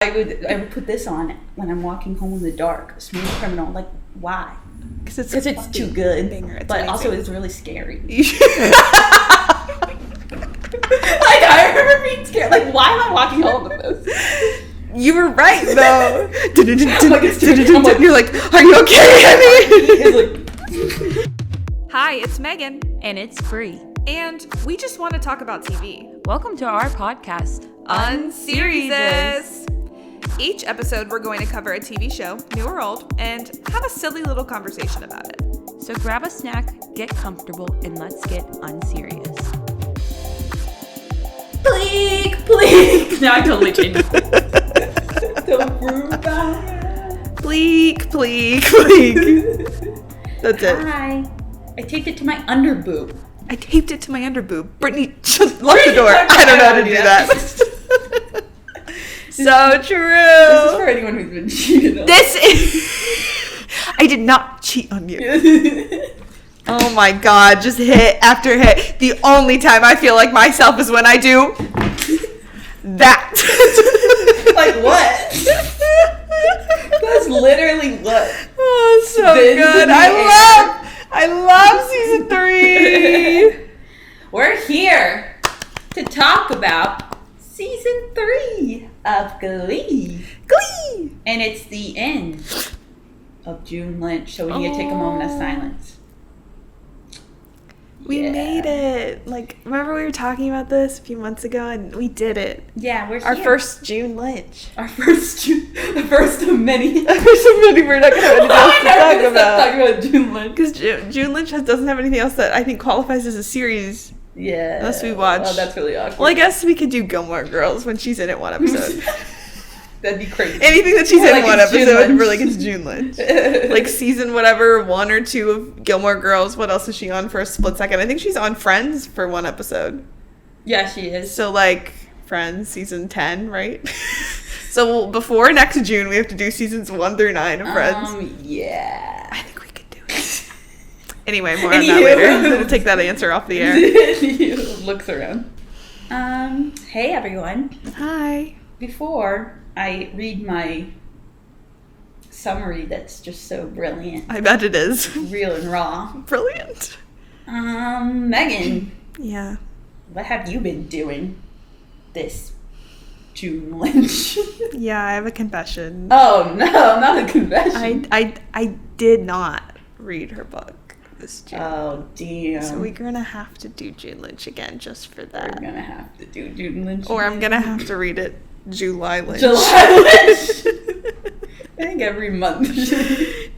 I would put this on when I'm walking home in the dark. Smooth Criminal. Like, why? Because it's too good. Banger. But amazing. Also, it's really scary. Like, I remember being scared. Like, why am I walking home with this? You were right, though. I'm like, you're like, are you okay, honey? Hi, it's Megan. And it's Bree. And we just want to talk about TV. Welcome to our podcast, Unseriesous. Each episode, we're going to cover a TV show, new or old, and have a silly little conversation about it. So grab a snack, get comfortable, and let's get unserious. Pleak. Now I totally changed it. Pleak. That's it. Hi. I taped it to my underboob. I taped it to my underboob. Brittany just locked the door. I don't know how to do that. So true. This is for anyone who's been cheated on. I did not cheat on you. Oh my god, just hit after hit. The only time I feel like myself is when I do that. Like what? That's literally what? Oh, so good. I love season 3. We're here to talk about season 3 of Glee. And it's the end of June Lynch, so we need to take a moment of silence. We made it. Like, remember we were talking about this a few months ago, and we did it. Yeah, we're our here. First June Lynch. The first of many. We're not going to have anything else to talk about. Talking about June Lynch. Because June Lynch doesn't have anything else that I think qualifies as a series. Yeah. Unless we watch. Oh, that's really awkward. Well, I guess we could do Gilmore Girls when she's in it one episode. That'd be crazy. Anything that she's in one episode, we're like, it's June Lynch. Like season whatever, 1 or 2 of Gilmore Girls. What else is she on for a split second? I think she's on Friends for one episode. Yeah, she is. So like Friends season 10, right? So before next June, we have to do seasons 1 through 9 of Friends. Yeah. I think we could do it. Anyway, more on that later. I'm going to take that answer off the air. Looks around. Hey everyone. Hi. Before I read my summary that's just so brilliant. I bet it is. Real and raw. Brilliant. Megan. Yeah. What have you been doing this June Lynch? Yeah, I have a confession. Oh no, not a confession. I did not read her book this June. Oh damn. So we're gonna have to do June Lynch again just for that. We're gonna have to do June Lynch. Or I'm gonna have to read it July Lynch. I think every month.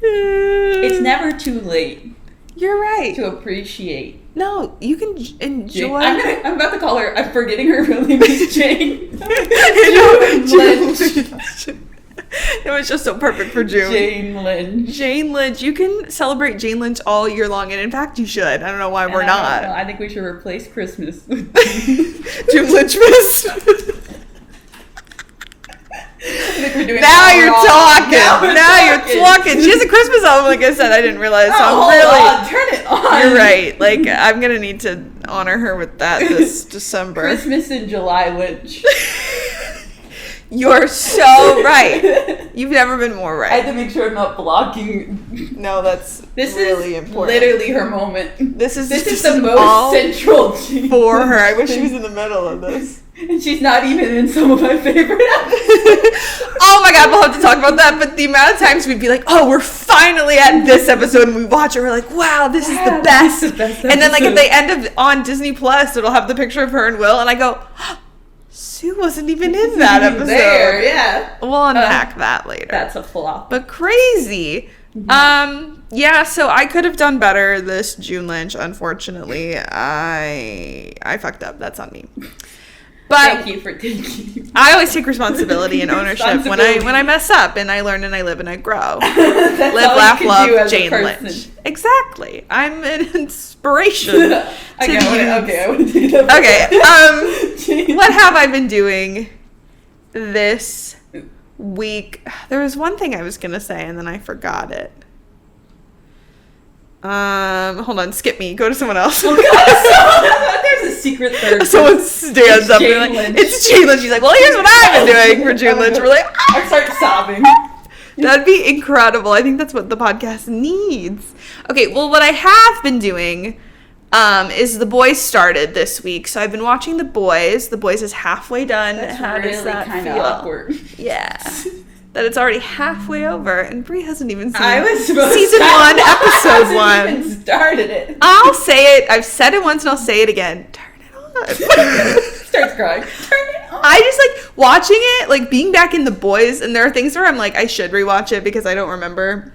It's never too late. You're right. To appreciate. No, you can enjoy. I'm about to call her. I'm forgetting her real name is Jane. June Lynch. It was just so perfect for June. Jane Lynch. Jane Lynch. You can celebrate Jane Lynch all year long, and in fact, you should. I don't know why we're not. I think we should replace Christmas with June Lynchmas. Now you're talking. She has a Christmas album, like I said. I didn't realize. So on, turn it on. You're right. Like, I'm gonna need to honor her with that this December. Christmas in July Lynch. You're so right. You've never been more right. I have to make sure I'm not blocking. No, this really is important. Literally her moment. This is the most central for her. I wish she was in the middle of this. And she's not even in some of my favorite episodes. Oh my god, we'll have to talk about that. But the amount of times we'd be like, oh, we're finally at this episode, and we watch it, we're like, wow, this is the best. This is the best and then like at the end of on Disney Plus, it'll have the picture of her and Will, and I go, Sue wasn't even in that episode. There, yeah. We'll unpack that later. That's a flop. But crazy. Mm-hmm. Yeah, so I could have done better this June Lynch. Unfortunately, I fucked up. That's on me. But thank you for taking. I always take responsibility and ownership when I mess up, and I learn and I live and I grow. Live, laugh, love, Jane Lynch. Exactly. I'm an inspiration. Okay, I want to take that. Okay. What have I been doing this week? There was one thing I was gonna say and then I forgot it. Hold on, skip me. Go to someone else. Oh, God, there's a secret third. Someone stands up and like, Lynch. it's Jane Lynch. She's like, well, here's what I've been doing for Jane Lynch. We're like, I start sobbing. that'd be incredible. I think that's what the podcast needs. Okay, well, what I have been doing is The Boys started this week. So I've been watching The Boys. The Boys is halfway done. That's How really does that kind feel? of awkward. Yeah. That it's already halfway over, and Brie hasn't even seen I was supposed season to 1, episode I 1. haven't even started it. I'll say it. I've said it once, and I'll say it again. Turn it on. Starts crying. Turn it on. I just like watching it, like being back in The Boys, and there are things where I'm like, I should rewatch it because I don't remember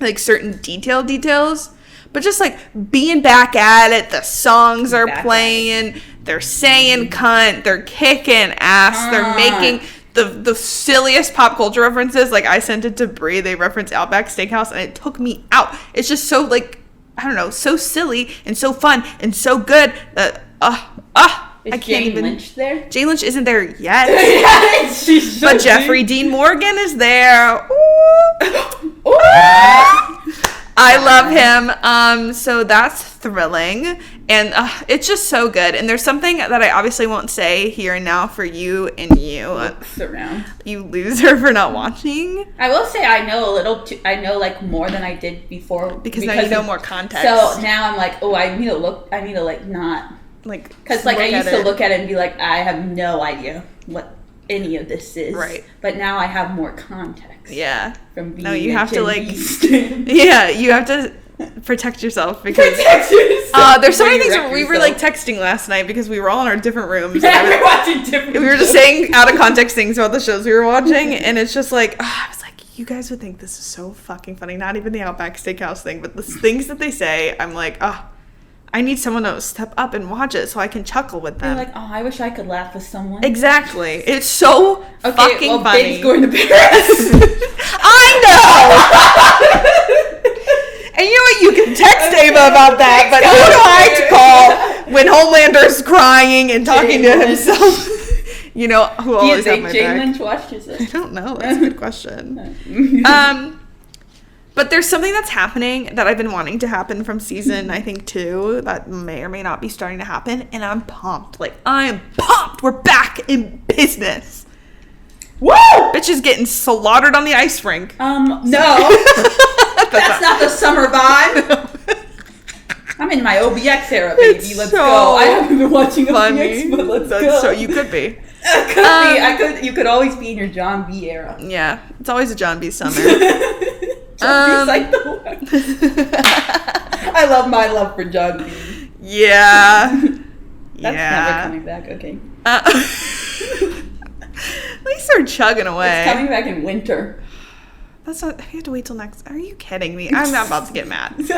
like certain details. But just like being back at it, the songs are Back playing, they're saying cunt, they're kicking ass, they're making the silliest pop culture references. Like I sent it to Brie, they reference Outback Steakhouse, and it took me out. It's just so like, I don't know, so silly and so fun and so good that Is I can't Jane even. Lynch there? Jane Lynch isn't there yet. Yeah, she should But be. Jeffrey Dean Morgan is there. Ooh. Ooh. I love him. So that's thrilling. And it's just so good. And there's something that I obviously won't say here and now for you and you. Surround. You loser for not watching. I will say I know a little. I know like more than I did before Because now you know more context. So now I'm like, oh, I need to look. I need to like not Like, because like I look used at to it. look at it and be like, I have no idea what any of this is. Right. But now I have more context. Yeah. From being No, you a have to Gen like. Z stan. Yeah, you have to protect yourself because. Protect yourself There's so many before things you where wreck we were yourself. like texting last night because we were all in our different rooms. Yeah, we're watching different. We were just saying out of context things about the shows we were watching, and it's just like, I was like, you guys would think this is so fucking funny. Not even the Outback Steakhouse thing, but the things that they say, I'm like, I need someone to step up and watch it so I can chuckle with They're them. like, oh, I wish I could laugh with someone. Exactly. It's so fucking funny. Dave's going to Paris. I know! And you know what? You can text Ava about that, but who do I to call when Homelander's crying and talking to himself? You know who Do you always have think my Jane back? Lynch watches I it? don't know. That's a good question. But there's something that's happening that I've been wanting to happen from season, I think, 2 that may or may not be starting to happen, and I'm pumped. Like, I am pumped. We're back in business. Woo! Bitch is getting slaughtered on the ice rink. No. That's not the summer vibe. I'm in my OBX era, baby. It's Let's so go. I haven't been watching funny. OBX, but let's That's go. So you could be. You could always be in your John B era. Yeah, it's always a John B. summer. John B's like the worst. I love my love for John B. Yeah. That's yeah. never coming back. Okay. At least they're chugging away. It's coming back in winter. That's not. I have to wait till next. Are you kidding me? I'm not about to get mad. Now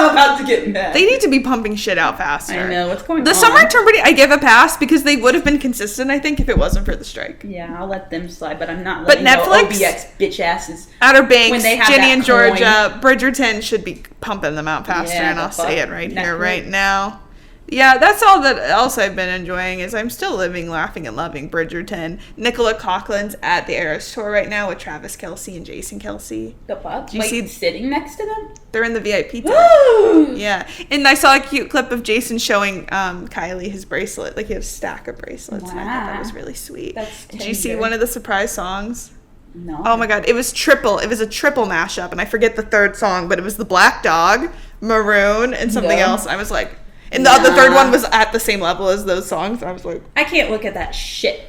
I'm about to get mad. They need to be pumping shit out faster. I know what's going on. The summer term break, I give a pass because they would have been consistent, I think, if it wasn't for the strike. Yeah, I'll let them slide, but I'm not But letting Netflix? no OBX bitch asses. Outer Banks, When they have Ginny that and Georgia, Bridgerton should be pumping them out faster, Yeah, and the I'll say fuck. it right here, Netflix. right now. Yeah, that's all that else I've been enjoying is I'm still living, laughing, and loving Bridgerton. Nicola Coughlin's at the Eras Tour right now with Travis Kelce and Jason Kelce. The fuck? Do you see- sitting next to them? They're in the VIP tent. Woo! Yeah, and I saw a cute clip of Jason showing Kylie his bracelet. Like he has a stack of bracelets, and I thought that Wow. was really sweet. That's Did you see tender. one of the surprise songs? No. Oh my god, it was triple. It was a triple mashup, and I forget the third song, but it was the Black Dog, Maroon, and something No. else. I was like, and the third Nah. one was at the same level as those songs. And I was like, I can't look at that shit.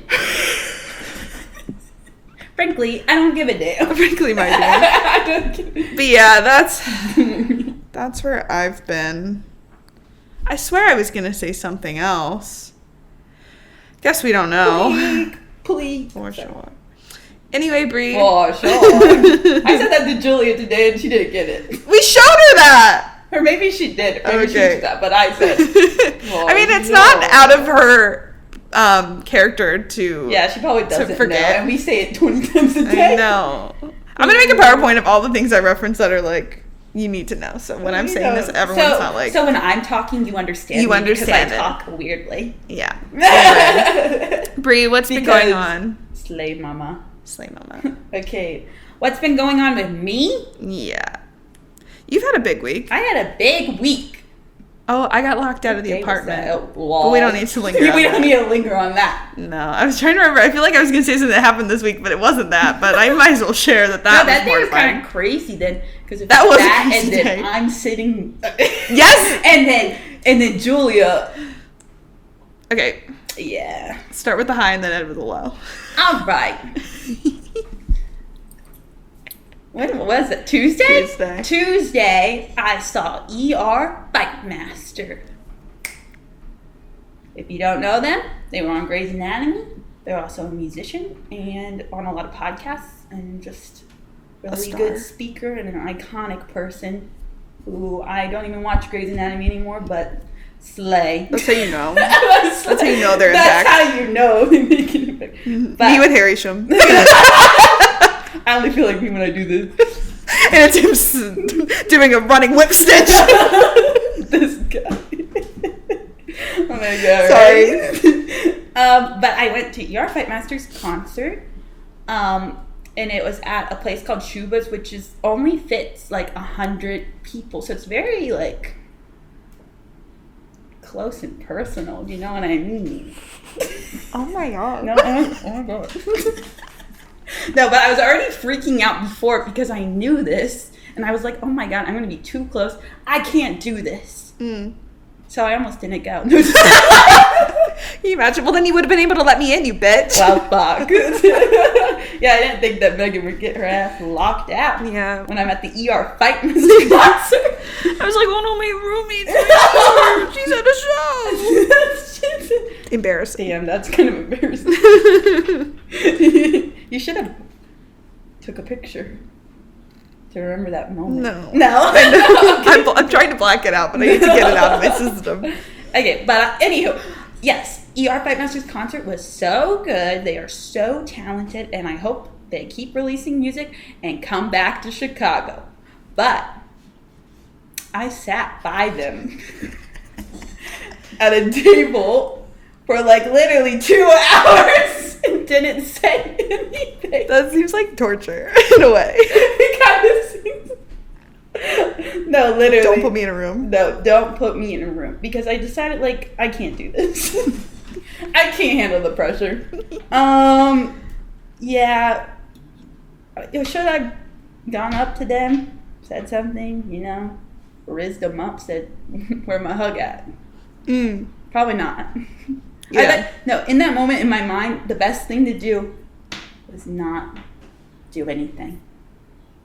Frankly, I don't give a damn. frankly, my dear. I don't give a But yeah, that's where I've been. I swear I was gonna say something else. Guess we don't know. Please. For sure. Anyway, Bree. For sure. I said that to Julia today and she didn't get it. We showed her that. Or maybe she did. Maybe she Okay. did that, but I said. I mean, it's no. not out of her character to. Yeah, she probably doesn't forget. know. And we say it 20 times a day. I know. I'm gonna make a PowerPoint of all the things I reference that are like you need to know. So when I'm You saying know. this, everyone's so, not like, So when I'm talking, you understand. You me understand because it. I talk weirdly. yeah. Anyway. Bree, what's been going on? Slay mama. Slay mama. Okay. What's been going on with me? Yeah. You've had a big week. I had a big week. Oh, I got locked out of the Day was apartment. that? But we don't need to linger on We don't that. need to linger on that. No, I was trying to remember. I feel like I was going to say something that happened this week, but it wasn't that. But I might as well share that No, was that day was mortifying. kind of crazy then, because That was a that, crazy and then day. I'm sitting. Yes! and then Julia. Okay, Yeah. start with the high and then end with the low. All right. When was it? Tuesday? Tuesday, I saw ER Fight Master. If you don't know them, they were on Grey's Anatomy. They're also a musician and on a lot of podcasts and just really star. good speaker and an iconic person who I don't even watch Grey's Anatomy anymore, but slay. That's how you know. That's how you know they're That's intact. how you know they make an impact. But Me with Harry Shum. I only feel like me when I do this. And it's him doing a running whip stitch. This guy. Oh my god. Sorry. Right? But I went to ER Fight Master's concert. And it was at a place called Shuba's, which is only fits like 100 people. So it's very like close and personal. Do you know what I mean? Oh my god. No, oh my god. No, but I was already freaking out before because I knew this. And I was like, oh my god, I'm going to be too close. I can't do this. So I almost didn't go. Can you imagine? Well, then you would have been able to let me in, you bitch. Well, fuck. Yeah, I didn't think that Megan would get her ass locked out. Yeah. When I'm at the ER Fight Master concert. I was like, oh no, my roommate's she's at a show. Embarrassing. Damn, that's kind of embarrassing. You should have took a picture to remember that moment. No. No? I'm trying to black it out, but I need to get it out of my system. Okay, but anywho, yes, ER Fight Masters concert was so good. They are so talented, and I hope they keep releasing music and come back to Chicago. But I sat by them at a table for like literally 2 hours and didn't say anything. That seems like torture in a way. It kind of seems. No, literally. Don't put me in a room. No, don't put me in a room because I decided like I can't do this. I can't handle the pressure. Yeah. Should I have gone up to them, said something, rizzed them up, said, "Where my hug at?" Probably not. Yeah. No, in that moment in my mind, the best thing to do was not do anything.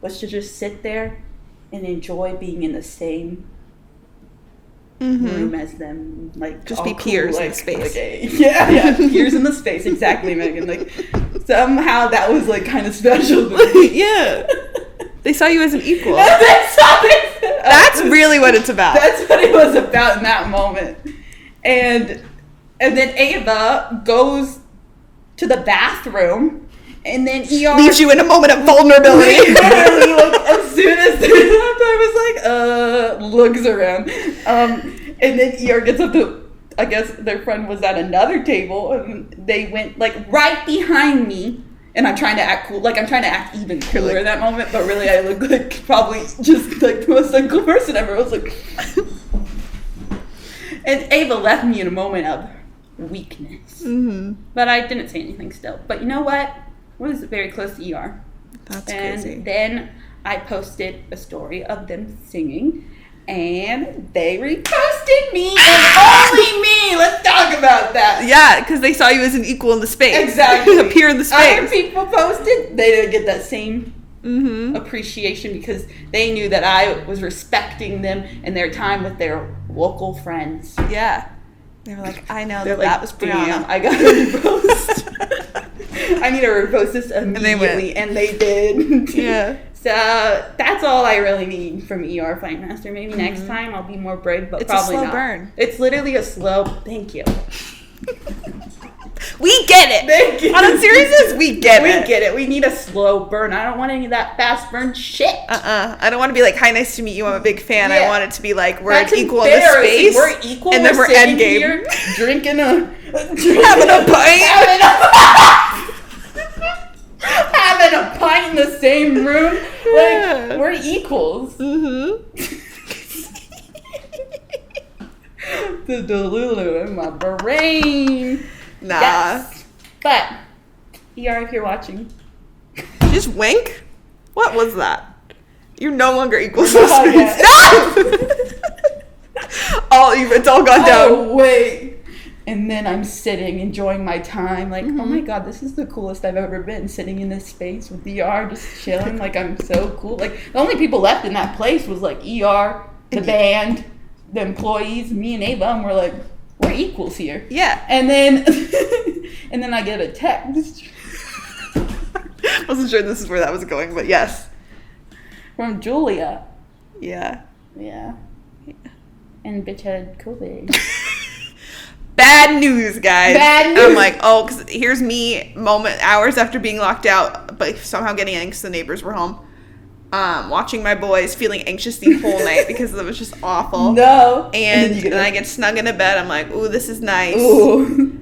Was to just sit there and enjoy being in the same room as them, like Just all be peers in like, space. Like, yeah, peers in the space, exactly, Megan. Like somehow that was like kind of special to me. Yeah. They saw you as an equal. That's really what it's about. That's what it was about in that moment. And then Ava goes to the bathroom, and then ER Leaves you in a moment of vulnerability. literally, like, as soon as they left, I was like, looks around. And then ER gets up to, I guess their friend was at another table, and they went like right behind me. And I'm trying to act cool, like I'm trying to act even cooler in that moment, but really I look like probably just like the most uncool person ever. I was like, and Ava left me in a moment of weakness, but I didn't say anything still. But you know what? I was very close to ER. That's And crazy. then I posted a story of them singing, and they reposted me, and only me. Let's talk about that. Yeah, because they saw you as an equal in the space. Exactly. Appear in the Other space. people posted, they didn't get that same appreciation because they knew that I was respecting them and their time with their local friends. Yeah. They were like, I know They're that like, was damn, Brianna. I gotta repost. I need to repost this immediately, and they did. Yeah. So that's all I really need from ER Fight Master. Maybe next time I'll be more brave, but It's a probably slow not. burn. It's literally a slow. Thank you. We get it. Thank you. On Unseriesous, we get it. We get it. We need a slow burn. I don't want any of that fast burn shit. I don't want to be like, hi, nice to meet you. I'm a big fan. Yeah. I want it to be like, we're That's an equal in the embarrassing. space. We're equal. And then we're sitting endgame. here drinking a Having a pint. having a pint in the same room. Yeah. Like we're equals. The delulu in my brain. Nah. Yes. But, ER, if you're watching. Just wink? What was that? You're no longer equals Oh, in space. Stop! It's all gone down. Oh, wait. And then I'm sitting, enjoying my time. Like, oh my God, this is the coolest I've ever been. Sitting in this space with ER, just chilling. Like, I'm so cool. Like, the only people left in that place was, like, ER, the band, the employees, me and Ava. And we're like, we're equals here. Yeah. And then, and then I get a text. Wasn't sure this is where that was going, but yes. From Julia. Yeah. Yeah. And bitch had COVID. Bad news, guys. Bad news. I'm like, oh, because here's me, hours after being locked out, but somehow getting anxious. The neighbors were home. Watching my boys, feeling anxious the whole night because it was just awful. No. And then I get snug into bed. I'm like, ooh, this is nice. Ooh.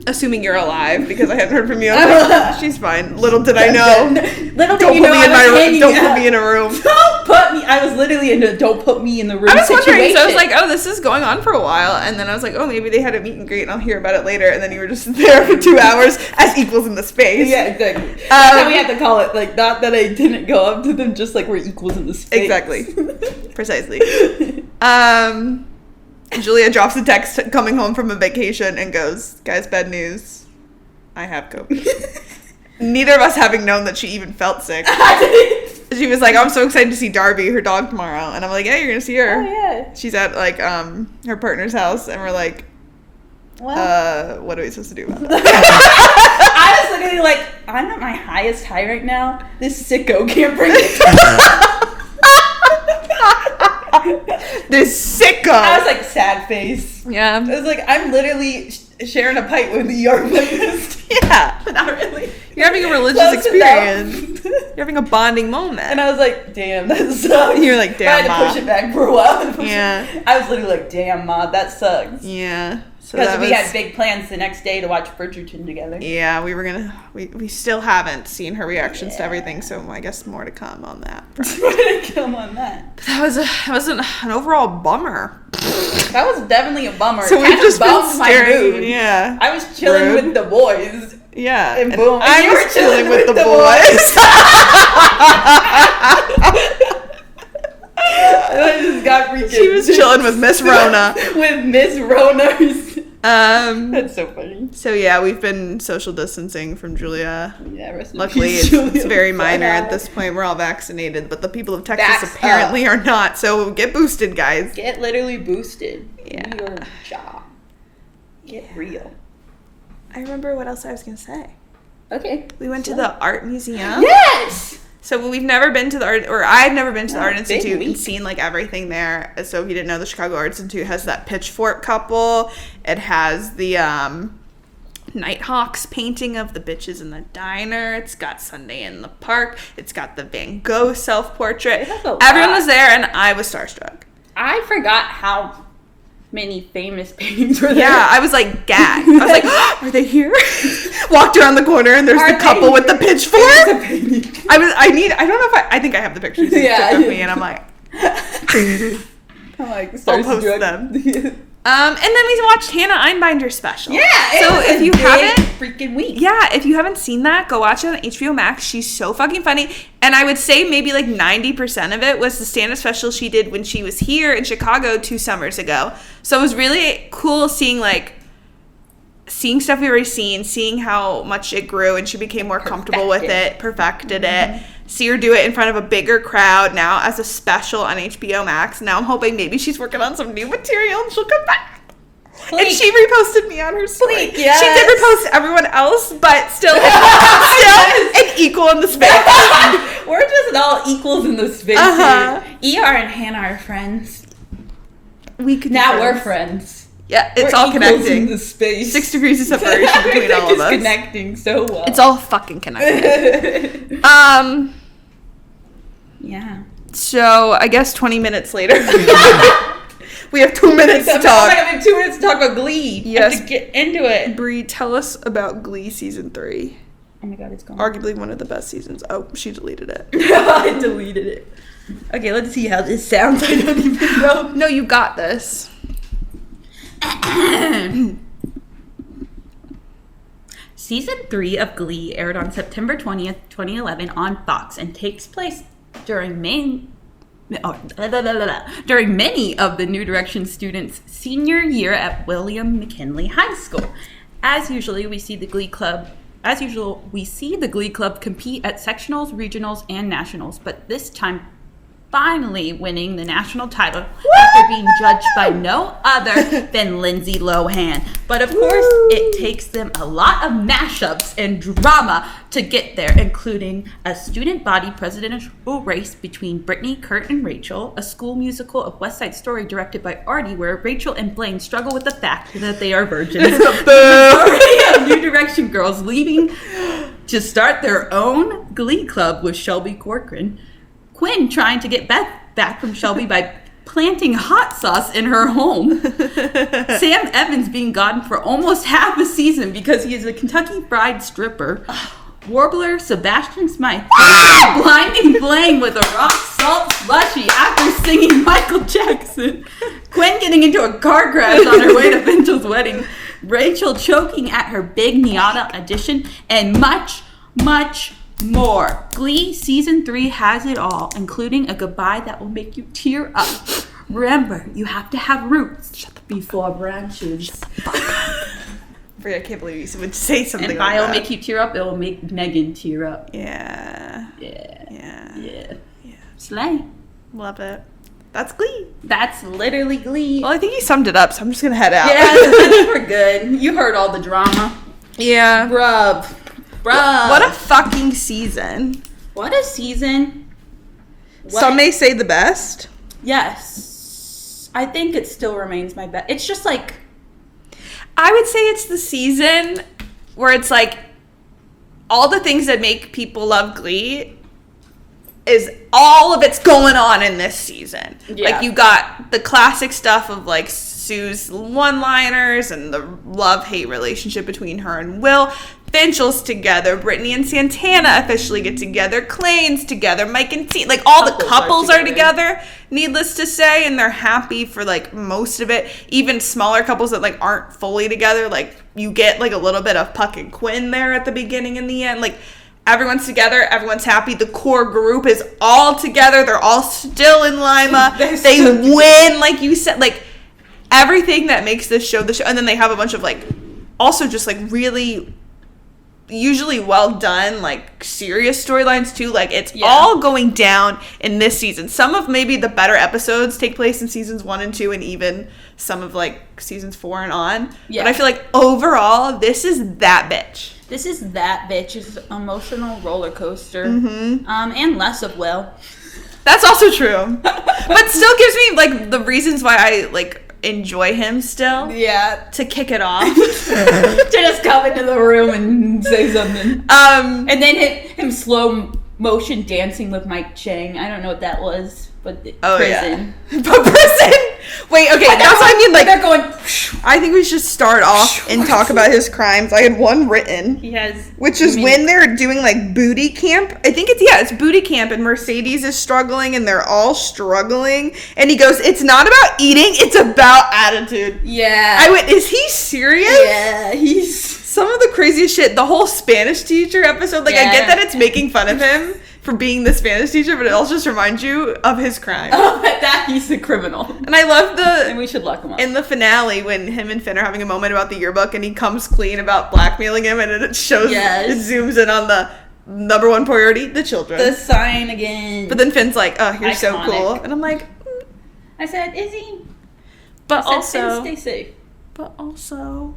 Assuming you're alive because I hadn't heard from you. I'm like, she's fine. Little did I know. Little Don't did you put know me I in my was room. hanging Don't out. put me in a room. Don't put me. I was literally in a don't put me in the room I was situation. wondering, so I was like, oh, this is going on for a while, and then I was like, oh, maybe they had a meet and greet, and I'll hear about it later, and then you were just there for 2 hours as equals in the space. Yeah, exactly. That's how we had to call it. Like, not that I didn't go up to them, just like we're equals in the space. Exactly. Precisely. Julia drops a text coming home from a vacation and goes, guys, bad news. I have COVID. Neither of us having known that she even felt sick. She was like, I'm so excited to see Darby, her dog, tomorrow. And I'm like, yeah, you're going to see her. Oh, yeah. She's at, like, her partner's house. And we're like, Well, what are we supposed to do about that? I was literally like, I'm at my highest high right now. This sicko can't bring it down. This sicko. I was like, sad face. Yeah. I was like, I'm literally sharing a pipe with the ER playlist. Yeah. But not really. You're having a religious Close experience. enough. You're having a bonding moment. And I was like, damn, that sucks. You're like, damn, I had to Ma. push it back for a while. Yeah. I was literally like, damn, Ma, that sucks. Yeah. So Because that we was, had big plans the next day to watch Bridgerton together. Yeah, we were gonna. We still haven't seen her reactions to everything, so I guess more to come on that. Come on that. But that was an overall bummer. That was definitely a bummer. So It we've kinda just been bummed my staring. mood. Yeah. I was chilling Rude. with the boys. Yeah. And boom. And I you was were chilling with the boys. I just got freaking. She was chilling with Miss Rona. With Miss Rona's. That's so funny. So yeah, we've been social distancing from Julia. Yeah, rest in Luckily, peace, it's Julia. very minor at this point. We're all vaccinated, but the people of Texas Vax apparently are not. So get boosted, guys. Get literally boosted. Yeah. Do your job. Get real. I remember what else I was gonna say. Okay. We went to the art museum. Yes! So we've never been to the art, or I've never been to the Oh, Art big Institute and week. seen like everything there. So if you didn't know, the Chicago Art Institute has that pitchfork couple. It has the Nighthawks painting of the bitches in the diner. It's got Sunday in the Park. It's got the Van Gogh self-portrait. It has a Everyone lot. was there, and I was starstruck. I forgot how many famous paintings were there. Yeah, I was like gagged. I was like, are they here? Walked around the corner and there's Are the couple they with the here? pitchfork. It's a painting. I don't know if I think I have the pictures you Yeah, took of I- me, and I'm like, I'm like, I'll post them. And then we watched Hannah Einbinder's special. Yeah, So if you haven't, freaking week. yeah, if you haven't seen that, go watch it on HBO Max. She's so fucking funny. And I would say maybe like 90% of it was the stand-up special she did when she was here in Chicago 2 summers ago. So it was really cool seeing stuff we already seen, seeing how much it grew, and she became more comfortable with it, perfected it. See her do it in front of a bigger crowd now as a special on HBO Max. Now I'm hoping maybe she's working on some new material and she'll come back. And she reposted me on her story. Pleaked, yes. She did repost everyone else, but still an equal in the space. We're just all equals in the space here. ER and Hannah are friends. We could Now we're friends. Yeah, it's We're all equals connecting. in the space. 6 degrees of separation between all of It's us. connecting so well. It's all fucking connected. Yeah. So I guess 20 minutes later, we have 2 minutes to I talk. have 2 minutes to talk about Glee. Yes. I have to get into it. Bree, tell us about Glee season 3. Oh my god, it's gone. Arguably one of the best seasons. Oh, she deleted it. I deleted it. Okay, let's see how this sounds. I don't even know. No, you got this. Season 3 of Glee aired on September 20th, 2011 on Fox and takes place during many of the New Direction students' senior year at William McKinley High School. As usual, we see the Glee Club compete at sectionals, regionals, and nationals, but this time finally winning the national title after being judged by no other than Lindsay Lohan. But of course, it takes them a lot of mashups and drama to get there, including a student body presidential race between Brittany, Kurt, and Rachel, a school musical of West Side Story directed by Artie, where Rachel and Blaine struggle with the fact that they are virgins. The majority of New Direction girls leaving to start their own Glee club with Shelby Corcoran. Quinn trying to get Beth back from Shelby by planting hot sauce in her home. Sam Evans being gone for almost half a season because he is a Kentucky Fried stripper. Warbler Sebastian Smythe blinding Blaine with a rock salt slushy after singing Michael Jackson. Quinn getting into a car crash on her way to Finchel's wedding. Rachel choking at her big Niata audition, and much, much more. Glee Season 3 has it all, including a goodbye that will make you tear up. Remember, you have to have roots before branches. I can't believe you would say something and if like I'll that. make you tear up, it will make Megan tear up. Yeah. Yeah. Slay. Love it. That's Glee. That's literally Glee. Well, I think you summed it up, so I'm just gonna head out. Yeah, I think we're good. You heard all the drama. Yeah. Bruh. What a fucking season. What a season. Some may say the best. Yes. I think it still remains my best. It's just like, I would say it's the season where it's like all the things that make people love Glee is all of it's going on in this season. Yeah. Like you got the classic stuff of like Sue's one-liners and the love-hate relationship between her and Will. Finchel's together. Brittany and Santana officially get together. Klaine's together. Mike and T. Like all the couples are together, needless to say, and they're happy for like most of it. Even smaller couples that like aren't fully together, like you get like a little bit of Puck and Quinn there at the beginning and the end. Like everyone's together, everyone's happy. The core group is all together. They're all still in Lima. They win, like you said, like everything that makes this show the show. And then they have a bunch of like also just like really usually well done, like serious storylines too. Like it's all going down in this season. Some of maybe the better episodes take place in seasons 1 and 2, and even some of like seasons 4 and on. But I feel like overall, this is that bitch. This is that bitch. It's an emotional roller coaster. And less of Will. That's also true. But still gives me like the reasons why I like enjoy him still. Yeah. To kick it off. To just come into the room and say something. And then him slow motion dancing with Mike Chang. I don't know what that was, but prison. Yeah. But prison. Wait, okay, that's what I mean. Like they're going. I think we should start off and talk about his crimes. I had one written. He has, which is when they're doing like booty camp. I think it's booty camp, and Mercedes is struggling, and they're all struggling. And he goes, "It's not about eating; it's about attitude." Yeah. I went, "Is he serious?" Yeah, he's some of the craziest shit. The whole Spanish teacher episode. Like I get that it's making fun of him for being the Spanish teacher, but it also just reminds you of his crime. Oh, that he's a criminal. And I love and we should lock him up. In the finale, when him and Finn are having a moment about the yearbook, and he comes clean about blackmailing him, and it shows, it zooms in on the number one priority, the children. The sign again. But then Finn's like, "Oh, you're so cool," and I'm like, I said, "Is he?" But I also, said, "Finn, stay safe." But also,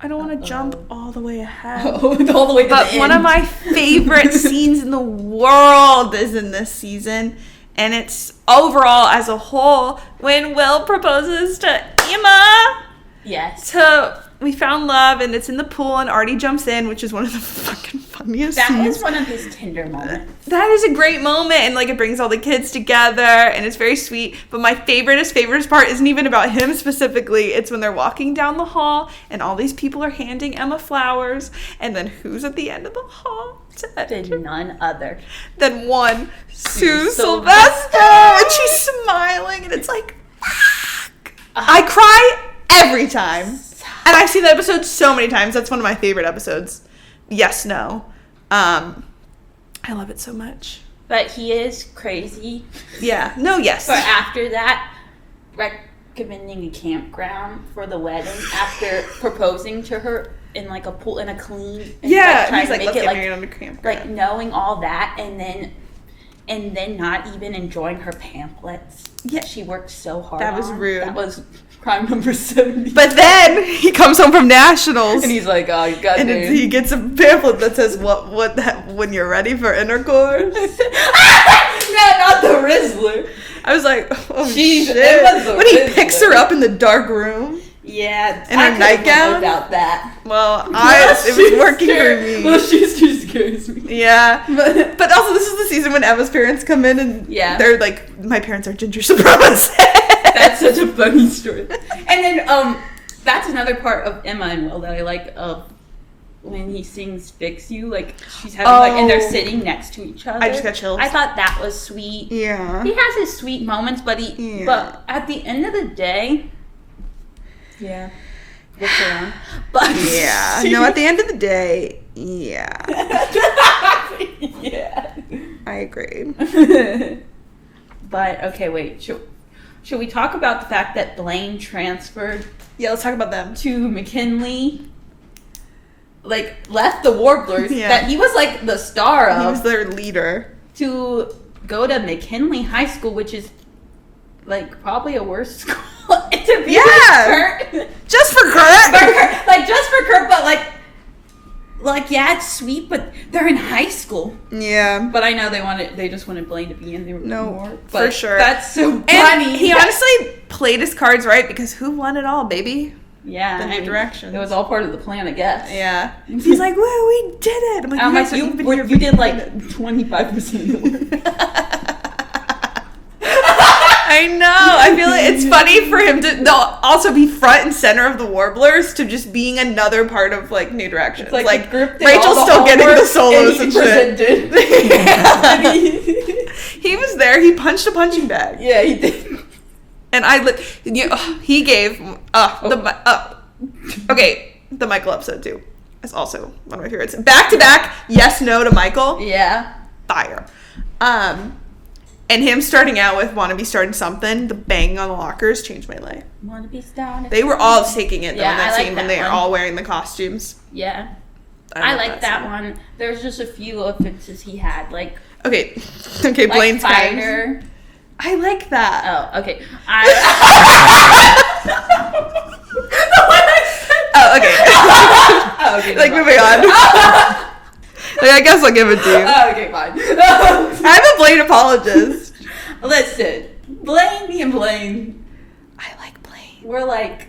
I don't want to jump all the way ahead. All the way to the end. One of my favorite scenes in the world is in this season, and it's overall as a whole when Will proposes to Emma. Yes. To we found love, and it's in the pool, and Artie jumps in, which is one of the fucking funniest That scenes. was one of his Tinder moments. That is a great moment, and like it brings all the kids together, and it's very sweet. But my favorite part isn't even about him specifically. It's when they're walking down the hall, and all these people are handing Emma flowers, and then who's at the end of the hall? Did none other. Then one Sue Sylvester. Sylvester, and she's smiling, and it's like, fuck. I cry every time, and I've seen that episode so many times. That's one of my favorite episodes. Yes, no. I love it so much. But he is crazy. Yeah. No, yes. But after that, recommending a campground for the wedding after proposing to her in like a pool in a clean. And Yeah, trying he's to like, make let's it get like married on a campground. like knowing all that and then not even enjoying her pamphlets. Yeah. She worked so hard. That was on. rude. That was crime number 70. But then he comes home from nationals, and he's like, oh, you got and he gets a pamphlet that says, when you're ready for intercourse. No, not the Rizzler. I was like, oh Jeez, shit. it was the When he Rizzler. picks her up in the dark room. Yeah. In I her could've nightgown? went about that. Well, it was working for me. Little Schuster scares me. Yeah. But also, this is the season when Emma's parents come in, and Yeah. they're like, my parents are ginger supremacists. That's such a funny story. And then that's another part of Emma and Will that I like when he sings Fix You, like she's having like and they're sitting next to each other. I just got chills. I thought that was sweet. Yeah. He has his sweet moments, but but at the end of the day, yeah. Look around. But Yeah. No, at the end of the day, yeah. yeah. I agree. But okay, wait. Should we talk about the fact that Blaine transferred Yeah, let's talk about them. to McKinley? Like left the Warblers Yeah. that he was like the star He of was their leader. to go to McKinley High School, which is like probably a worse school to be Yeah. with Kurt. Just for Kurt. Like just for Kurt, but like yeah, it's sweet, but they're in high school. Yeah. But I know they just wanted Blaine to be in there more. But for sure. That's so And funny. he honestly played his cards right, because who won it all, baby? yeah, the I new mean, directions. It was all part of the plan, I guess. Yeah. He's like, whoa, we did it. I'm like, I'm like, guys haven't been you here did for like minutes." 25% of the work. I know. I feel like it's funny for him to also be front and center of the Warblers to just being another part of like New Directions. It's like the group did Rachel's all the still getting the homework solos and he shit. presented. He was there. He punched a punching bag, Yeah, he did. and he gave okay, the Michael episode too. It's also one of my favorites. Back to back, yes, no to Michael. Yeah. Fire. And him starting out with "Wanna Be Starting Something," the banging on the lockers changed my life. Wanna be stoned? They were all taking it though Yeah, in that I like scene when that they are one. all wearing the costumes. Yeah. I love like that scene. one. There's just a few offenses he had, like Okay, Blaine's Fighter. I like that. Oh, okay. Oh, okay. Oh, okay. Like moving on. Like, I guess I'll give it to you. Oh, okay, fine. I'm a Blaine apologist. Listen, me and Blaine, I like Blaine. we're like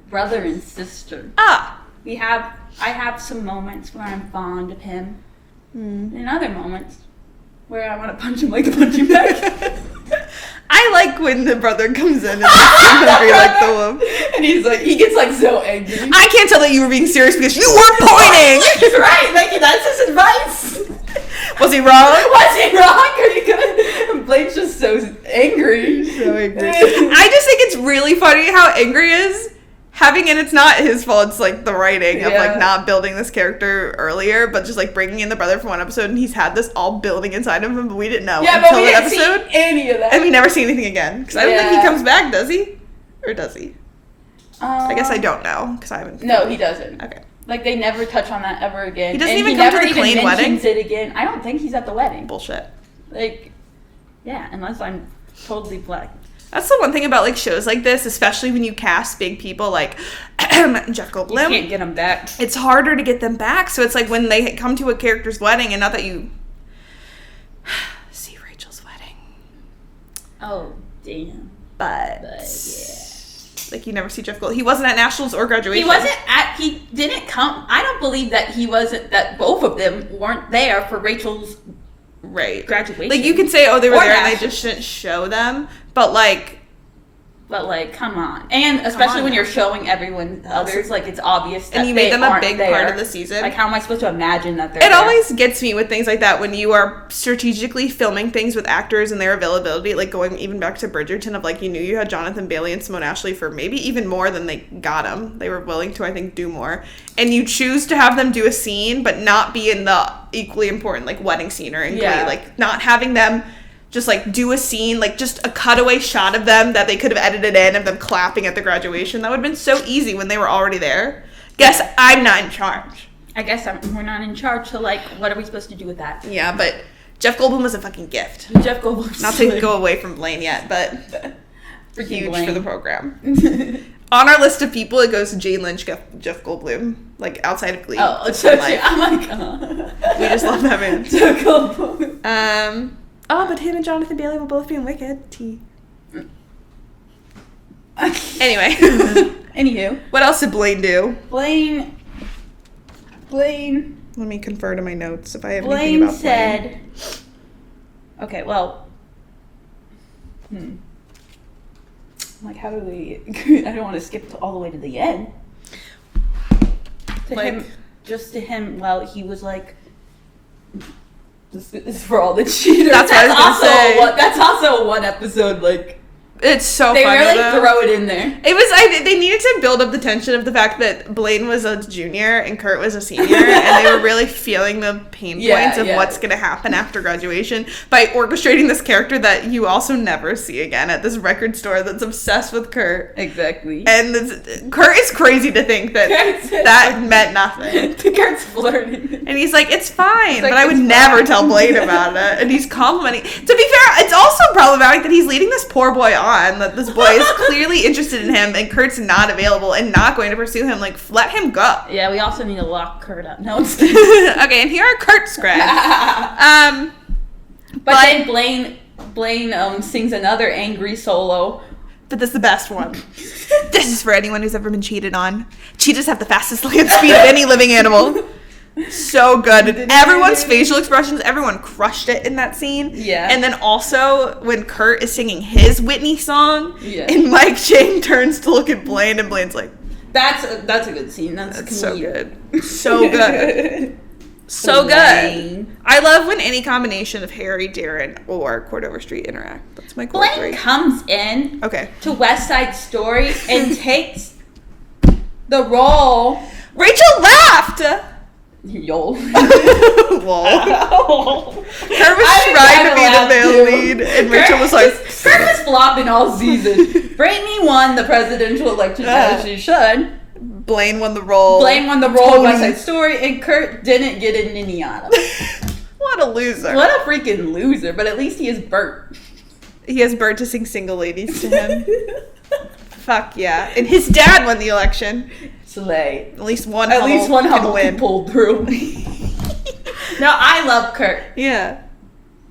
brother and sister. Ah. I have some moments where I'm fond of him, and other moments where I want to punch him like a punching bag. I like when the brother comes in and is hungry like the wolf. And he gets like so angry. I can't tell that you were being serious because you were pointing. He's right. Like that's his advice. Was he wrong? Was he wrong? Are you gonna? Blaine's just so angry. So angry. I just think it's really funny how angry he is. And it's not his fault, it's like the writing of like not building this character earlier, but just like bringing in the brother for one episode, and he's had this all building inside of him, but we didn't know Yeah, until but we that didn't episode. see any of that. And we never see anything again. Because I don't think he Yeah. comes back, does he? Or does he? I guess I don't know, because I haven't. No, he doesn't. Okay. Like they never touch on that ever again. He doesn't And even come to never the even Klaine wedding? mentions it again. I don't think he's at the wedding. Bullshit. Like, yeah, unless I'm totally black. That's the one thing about like shows like this, especially when you cast big people like Jeff You Goldblum. can't get him back. It's harder to get them back. So it's like when they come to a character's wedding, and not that you see Rachel's wedding, Oh, damn. but But Like, you never see Jeff Goldblum. He wasn't at nationals or graduation. He didn't come. I don't believe that both of them weren't there for Rachel's graduation. Like, you can say, oh, they were Or there and they nationals. just shouldn't show them. But, like, come on. And especially when you're showing everyone others, like, it's obvious that and you made them a aren't big there. part of the season. Like, how am I supposed to imagine that they're It there? always gets me with things like that when you are strategically filming things with actors and their availability, like going even back to Bridgerton of, like, you knew you had Jonathan Bailey and Simone Ashley for maybe even more than they got them. They were willing to, I think, do more. And you choose to have them do a scene, but not be in the equally important, like, wedding scene or in Glee. Like, not having them just, like, do a scene, like, just a cutaway shot of them that they could have edited in of them clapping at the graduation. That would have been so easy when they were already there. Guess I'm not in charge. I guess we're not in charge, so, like, what are we supposed to do with that? Yeah, but Jeff Goldblum was a fucking gift. Jeff Goldblum. Not to go away from Blaine yet, but huge Blaine. for the program. On our list of people, it goes Jane Lynch, Jeff Goldblum, like, outside of Glee. Oh, Just so in life. I'm like, oh. We just love that man. Jeff Goldblum. But him and Jonathan Bailey will both be in Wicked. T. Anyway. Anywho. What else did Blaine do? Blaine. Let me confer to my notes if I have anything Blaine about said. Okay, well. Like, how do we? I don't want to skip all the way to the end. To him, well, he was like. This is for all the cheaters. That's what I was gonna say. That's also one episode, like. It's so They funny, really though. throw it in there. It was, they needed to build up the tension of the fact that Blaine was a junior and Kurt was a senior, and they were really feeling the pain points of what's going to happen after graduation by orchestrating this character that you also never see again at this record store that's obsessed with Kurt. Exactly. And Kurt is crazy to think that that meant nothing. Kurt's flirting. And he's like, it's fine, Like, but I would it's never fine. tell Blaine about it. And he's complimenting. To be fair, it's also problematic that he's leading this poor boy on, that this boy is clearly interested in him and Kurt's not available and not going to pursue him. Like, let him go. Yeah, we also need to lock Kurt up. No, it's Okay, and here are Kurt's grades. But then Blaine sings another angry solo. But this is the best one. This is for anyone who's ever been cheated on. Cheetahs have the fastest land speed of any living animal. So good. And everyone's facial expressions, everyone crushed it in that scene. Yeah. And then also when Kurt is singing his Whitney song, Yeah. and Mike Chang turns to look at Blaine, and Blaine's like, That's a good scene. That's so comedic. good. So good. So Blaine. good. I love when any combination of Harry, Darren, or Cordover Street interact. That's my core Blaine three. comes in Okay. to West Side Story and takes the role. Rachel laughed! Yo. Lol. Kurt was trying to be the male lead, and Rachel was like, Kurt was flopping all season. Brittany won the presidential election as she should. Blaine won the role. Blaine won the role of West Side Story, and Kurt didn't get an any out of it. What a loser. What a freaking loser, but at least he is Bert. He has Bert to sing Single Ladies to him. Fuck yeah. And his dad won the election. Slay. At least one At least one can Hummel win. pulled through. No, I love Kurt. Yeah.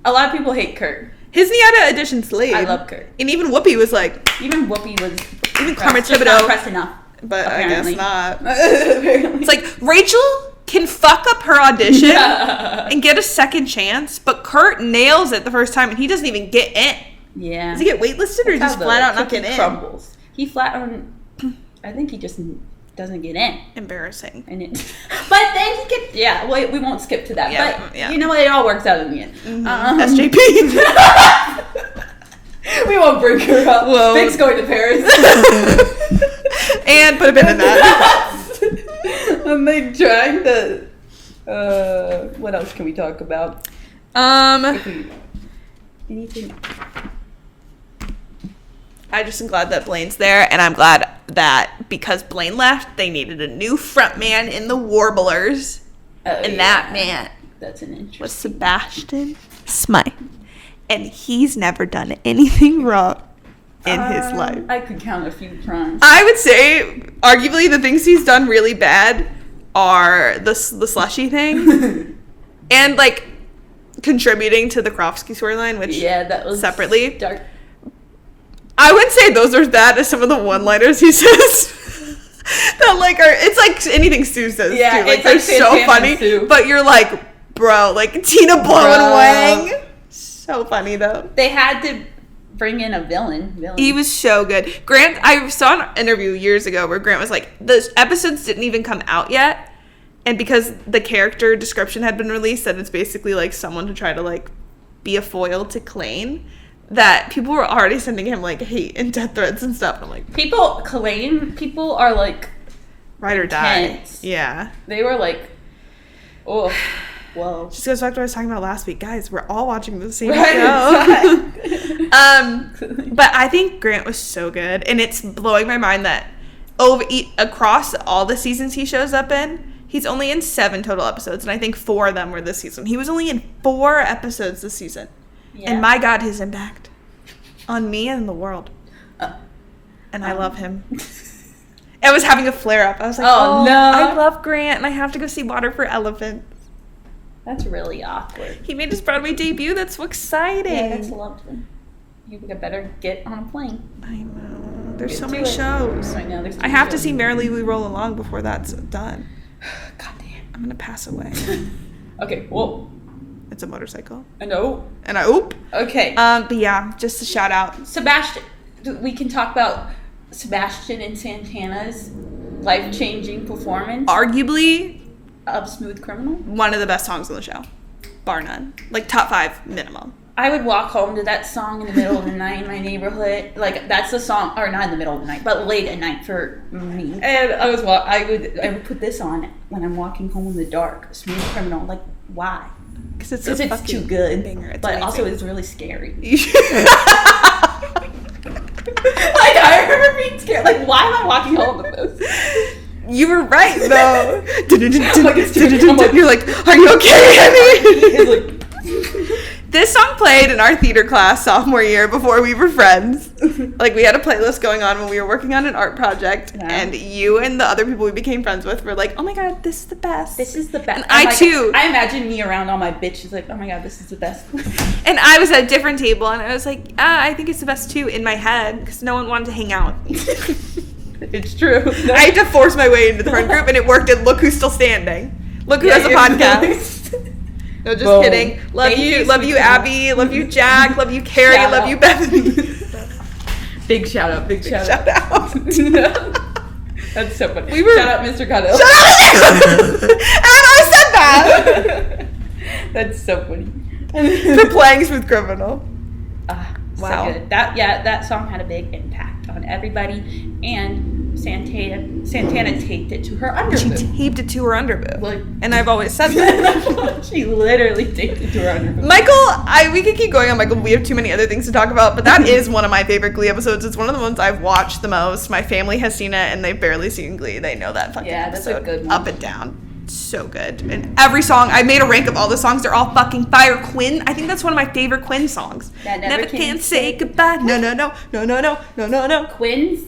A lot of people hate Kurt. His Niata audition slayed. I love Kurt. And even Whoopi was like, Even Whoopi was even Carmen just not Thibodeau, pressed enough. but apparently. I guess not. Apparently. It's like, Rachel can fuck up her audition Yeah. and get a second chance, but Kurt nails it the first time and he doesn't even get in. Yeah. Does he get waitlisted or just flat out not get in? Crumbles. He flat on. I think he just doesn't get in. Embarrassing. And it, but then he gets. Yeah, we won't skip to that. Yeah, but yeah. you know what? It all works out in the end. SJP. We won't bring her up. Whoa. Vic's going to Paris. And put a pin in that. I'm like trying to. What else can we talk about? Anything? I just am glad that Blaine's there, and I'm glad that because Blaine left, they needed a new frontman in the Warblers, and that man That's an interesting. was Sebastian Smythe, and he's never done anything wrong in his life. I could count a few crimes. I would say, arguably, the things he's done really bad are the slushy thing, and like contributing to the Krofsky storyline, which Yeah, that was separately. dark. I wouldn't say those are bad as some of the one-liners he says. That like are it's like anything Sue says too. Like it's they're like so Santana funny. and Sue. But you're like, bro, like Tina blowing Wang. So funny though. They had to bring in a villain. He was so good. Grant, I saw an interview years ago where Grant was like, the episodes didn't even come out yet. And because the character description had been released, that it's basically like someone to try to like be a foil to Klaine, that people were already sending him like hate and death threats and stuff. I'm like, Klaine people are like ride or die. intense. Yeah. They were like, oh, whoa. Just goes back to what I was talking about last week. Guys, we're all watching the same Right. show. But I think Grant was so good. And it's blowing my mind that across all the seasons he shows up in, he's only in 7 total episodes. And I think 4 of them were this season. He was only in 4 episodes this season. Yeah. And my God, his impact on me and the world. And I love him. I was having a flare up. I was like, Oh, no. I love Grant and I have to go see Water for Elephants. That's really awkward. He made his Broadway debut. That's so exciting. Yeah, that's lovely. You better get on a plane. I know. There's Get so to many it. shows. I know. There's I have to see Merrily We Roll Along before that's done. God damn. I'm gonna pass away. Okay, well, It's a motorcycle. I know. And oop. Okay. But yeah, just a shout out. Sebastian. We can talk about Sebastian and Santana's life-changing performance Arguably of Smooth Criminal. one of the best songs on the show. Bar none. Like top 5 minimum. I would walk home to that song in the middle of the night in my neighborhood. Like, that's the song, or not in the middle of the night, but late at night for me. And I would put this on when I'm walking home in the dark. Smooth Criminal. Like, why? Because it's, Because a it's fucking too good. banger. It's But also amazing. it's really scary. Like, I remember being scared. Like, why am I walking home with this? You were right though. Like, it's too good. I'm like- You're like, are you okay, honey? It's like, This song played in our theater class sophomore year before we were friends. Like, we had a playlist going on when we were working on an art project, Yeah. and you and the other people we became friends with were like, oh my God, this is the best. this is the best. And I too. I imagine me around all my bitches like, oh my God, this is the best. And I was at a different table, and I was like, I think it's the best too, in my head, because no one wanted to hang out with me. It's true. I had to force my way into the friend group, and it worked, and look who's still standing. Look who has a podcast. No, just Boom. kidding. Love Thank you, you, love you, sweetie. Abby. Love you, Jack. Love you, Carrie. Shout Love out. you, Bethany. Big shout out. Big shout Shout out. out. That's so funny. We were- Shout out, Mr. Goddell. Shut up! And I said that That's so funny. for playing Smooth Criminal. Wow. So good. That song had a big impact on everybody, and Santana taped it to her She underboob. taped it to her underboob, Like- and I've always said that. She literally taped it to her underboob. Michael, we could keep going on Michael. We have too many other things to talk about, but that is one of my favorite Glee episodes. It's one of the ones I've watched the most. My family has seen it, and they've barely seen Glee. They know that fucking Yeah, that's a episode good one. up and down. So good. And every song, I made a rank of all the songs. They're all fucking fire. Quinn, I think that's one of my favorite Quinn songs. That never can say goodbye. No. Quinn's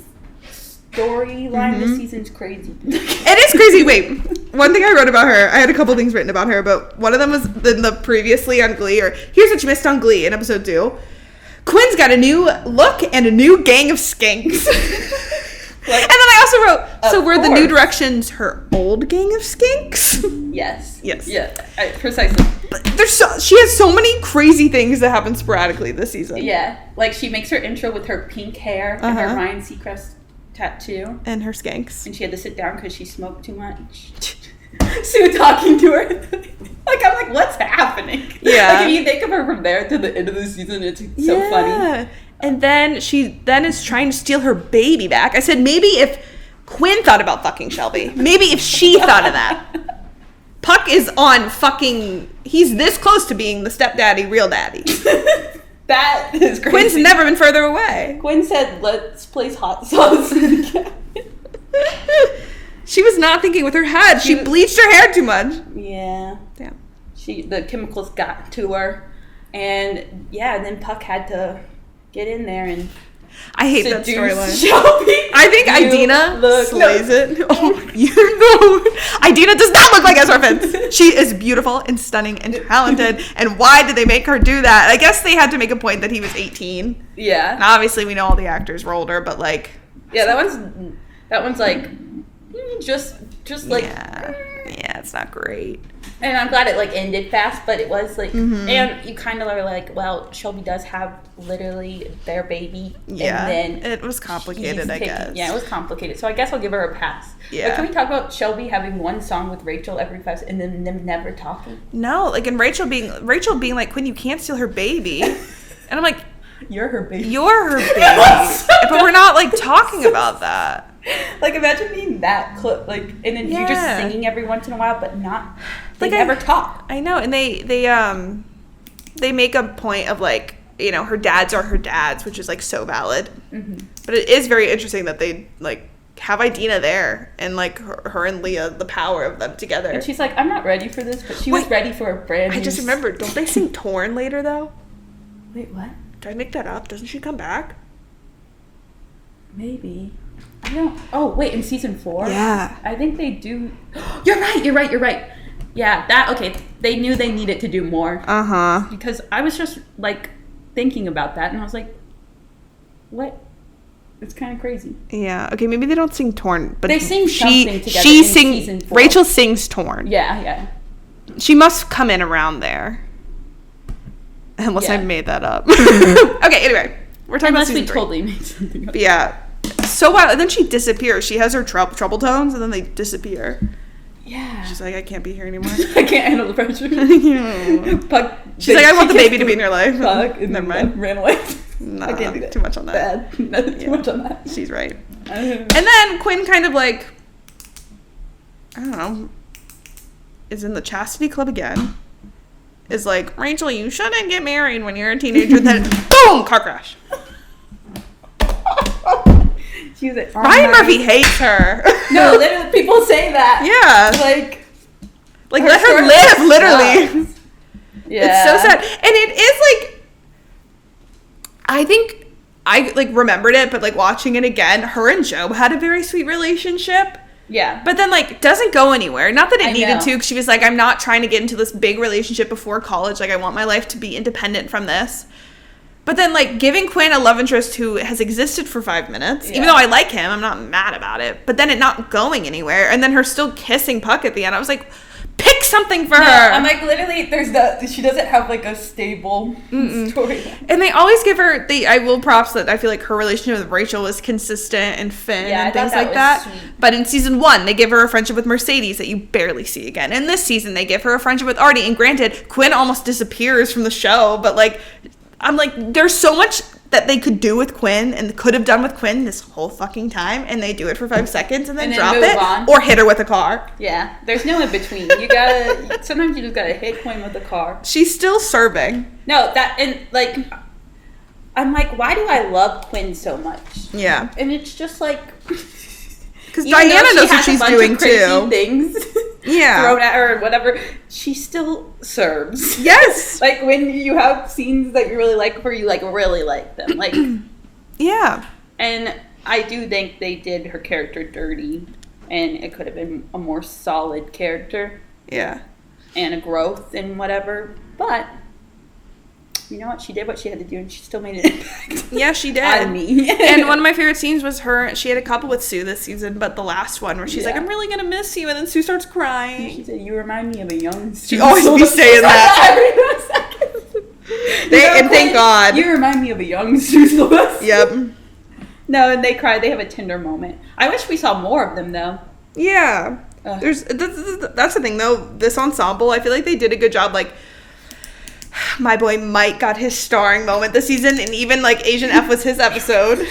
storyline this season's crazy. It is crazy. Wait, one thing I wrote about her, I had a couple things written about her, but one of them was in the previously on Glee, or here's what you missed on Glee in episode 2. Quinn's got a new look and a new gang of skanks. Like, And then I also wrote, so Of were the course. New Directions her old gang of skinks? yes. Yes. Yeah, precisely. But she has so many crazy things that happen sporadically this season. Yeah, like she makes her intro with her pink hair and her Uh-huh. Ryan Seacrest tattoo, And her skanks. and she had to sit down because she smoked too much. Sue talking to her. Like, I'm like, what's happening? Yeah. Like, if you think of her from there to the end of the season, it's so funny. And then she is trying to steal her baby back. I said, maybe if Quinn thought about fucking Shelby, maybe if she thought of that. Puck is on fucking, he's this close to being the stepdaddy, real daddy. That is crazy. Quinn's never been further away. Quinn said, let's place hot sauce in the cabinet. She was not thinking with her head. She bleached her hair too much. Yeah. Damn. The chemicals got to her. And yeah, and then Puck had to get in there and I hate that storyline. Shelby. I think Idina slays it. Oh, you know. Idina does not look like Ezra Finch. She is beautiful and stunning and talented. And why did they make her do that? I guess they had to make a point that he was 18. Yeah. And obviously, we know all the actors were older, but like... Yeah, that one's like... Just like... Yeah, it's not great. And I'm glad it like ended fast, but it was like... And you kind of are like, well, Shelby does have literally their baby. Yeah, and then it was complicated, I guess. Yeah, it was complicated. So I guess I'll give her a pass. Yeah. But can we talk about Shelby having one song with Rachel every 5 seconds and then them never talking? No, like, and Rachel being like, Quinn, you can't steal her baby. And I'm like... You're her baby. You're her baby. But we're not, like, talking about that. Like, imagine being that clip, like, and then you're just singing every once in a while, but not... They never talk. I know, and they make a point of, like, you know, her dads are her dads, which is, like, so valid. But it is very interesting that they, like, have Idina there, and, like, her and Leah, the power of them together. And she's like, I'm not ready for this, but she was ready for a brand new... I just remembered, don't they sing Torn later, though? Wait, what? Did I make that up? Doesn't she come back? Maybe. I don't... Oh, wait, in season 4? Yeah. I think they do... You're right. Yeah, okay, they knew they needed to do more. Uh-huh. Because I was just, like, thinking about that, and I was like, what? It's kind of crazy. Yeah, okay, maybe they don't sing Torn, but they sing something together in season 4. Rachel sings Torn. Yeah. She must come in around there. Unless I made that up. Okay, anyway. We're talking about season 3. Totally made something up. Yeah. So wild. And then she disappears. She has her trouble tones, and then they disappear. Yeah. She's like, I can't be here anymore. I can't handle the pressure. Puck, she's like, I want the baby to be in your life. Puck, and never mind. Ran away. Nah, I can't do that. Too much on that. Bad. Too much on that. She's right. And then Quinn kind of like, I don't know, is in the chastity club again. Is like, Rachel, you shouldn't get married when you're a teenager. Then, boom, car crash. She was like, Ryan Murphy hates her. No, literally, people say that. Yeah. Like let her live, literally. Sucks. Yeah. It's so sad. And it is like, I think I like remembered it, but like watching it again, her and Joe had a very sweet relationship. Yeah. But then, like, doesn't go anywhere. Not that it needed know. to, because she was like, I'm not trying to get into this big relationship before college. Like, I want my life to be independent from this. But then, like, giving Quinn a love interest who has existed for 5 minutes, even though I like him, I'm not mad about it. But then it not going anywhere. And then her still kissing Puck at the end. I was like, pick something for her. I'm like, literally, she doesn't have, like, a stable story. And they always give her, I will props that I feel like her relationship with Rachel was consistent and Finn and things like that. Sweet. But in season 1, they give her a friendship with Mercedes that you barely see again. In this season, they give her a friendship with Artie. And granted, Quinn almost disappears from the show, but, like, I'm like, there's so much that they could do with Quinn and could have done with Quinn this whole fucking time, and they do it for 5 seconds and then drop it on. Or hit her with a car. Yeah, there's no in between. Sometimes you just gotta hit Quinn with a car. She's still serving. No, and like, I'm like, why do I love Quinn so much? Yeah. And it's just like, because Diana knows what she's doing too. Things thrown at her and whatever, she still serves. Yes. Like when you have scenes that you really like her, you like really like them. Like, yeah. And I do think they did her character dirty, and it could have been a more solid character. Yeah. And a growth and whatever, but. You know what? She did what she had to do, and she still made an impact. Yeah, she did. On me. And one of my favorite scenes was her. She had a couple with Sue this season, but the last one where she's like, "I'm really gonna miss you," and then Sue starts crying. She said, "You remind me of a young." She always be saying that. And thank God. You remind me of a young Sue Sylvester. Yep. No, and they cry. They have a tender moment. I wish we saw more of them, though. Yeah. That's the thing, though. This ensemble, I feel like they did a good job, like. My boy Mike got his starring moment this season, and even like Asian F was his episode.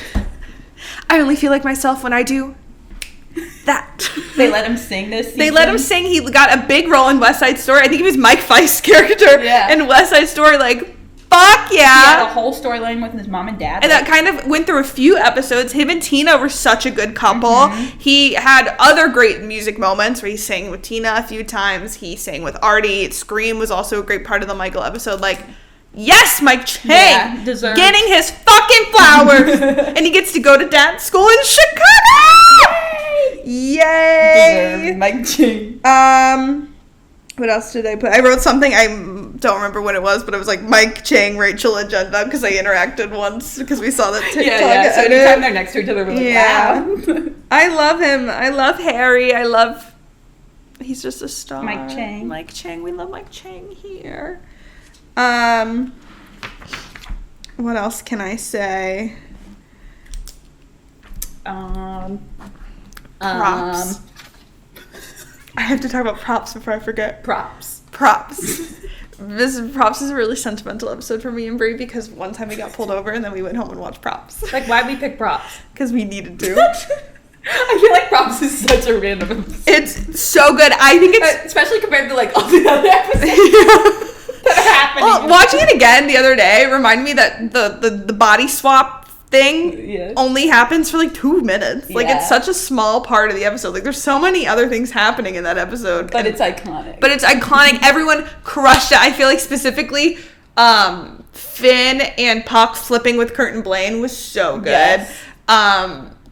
I only feel like myself when I do that. They let him sing this season? They let him sing. He got a big role in West Side Story. I think he was Mike Feist's character in West Side Story. Like, fuck yeah. He had a whole storyline with his mom and dad. And that kind of went through a few episodes. Him and Tina were such a good couple. Mm-hmm. He had other great music moments where he sang with Tina a few times. He sang with Artie. Scream was also a great part of the Michael episode. Like, Yes, Mike Chang. Yeah, deserved. Getting his fucking flowers. And he gets to go to dance school in Chicago. Yay. Deserved Mike Chang. What else did I put? I wrote something, I don't remember what it was, but it was like Mike Chang, Rachel agenda, because I interacted once because we saw that TikTok. Yeah. So anytime they're next to each other, we're like, wow. I love him. I love Harry. He's just a star. Mike Chang. Mike Chang. We love Mike Chang here. What else can I say? Props. I have to talk about props before I forget. Props. Props is a really sentimental episode for me and Brie because one time we got pulled over and then we went home and watched Props. Like, why'd we pick Props? Because we needed to. I feel like Props is such a random episode. It's so good. I think it's... Especially compared to, like, all the other episodes that are happening. Well, watching it again the other day reminded me that the body swap thing only happens for like 2 minutes. Like, it's such a small part of the episode. Like, there's so many other things happening in that episode. But it's iconic. Everyone crushed it. I feel like specifically Finn and Puck flipping with Kurt and Blaine was so good. Yes.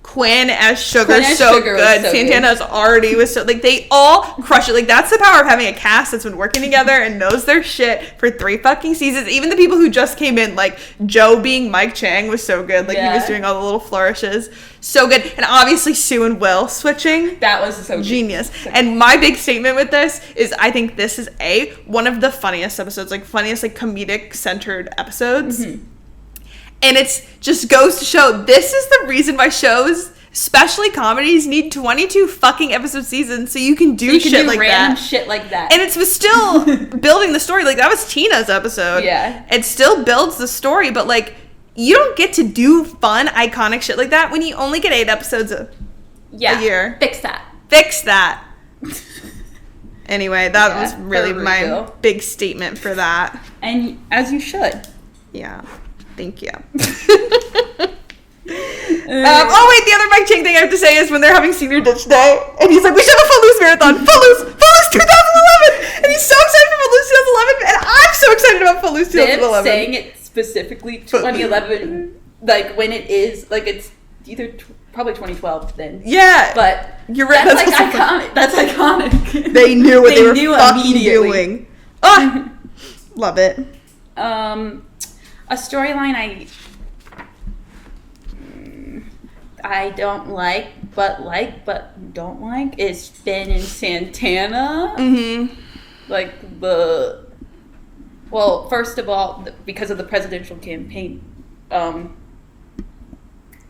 Quinn as Sugar, so good. Santana's Artie was so, like, they all crush it. Like, that's the power of having a cast that's been working together and knows their shit for 3 fucking seasons. Even the people who just came in, like, Joe being Mike Chang was so good. Like, he was doing all the little flourishes. So good. And obviously Sue and Will switching. That was so genius. And my big statement with this is I think this is one of the funniest episodes, like, funniest, like, comedic-centered episodes. Mm-hmm. And it's just goes to show this is the reason why shows, especially comedies, need 22 fucking episode seasons so you can do random shit like that. And it was still building the story. Like, that was Tina's episode. Yeah. It still builds the story, but, like, you don't get to do fun, iconic shit like that when you only get 8 episodes a year. Fix that. Anyway, that was really my big statement for that. And as you should. Yeah. Thank you. Oh wait, the other Mike Chang thing I have to say is when they're having senior ditch day, and he's like, we should have a Footloose marathon. Footloose 2011! And he's so excited for Footloose 2011, and I'm so excited about Footloose 2011. Them saying it specifically 2011, like when it is, like it's either probably 2012 then. Yeah. But you're right. That's like iconic. That's iconic. They knew what they were fucking doing. Oh, love it. A storyline I don't like but don't like is Finn and Santana. Mm-hmm. Like first of all, because of the presidential campaign,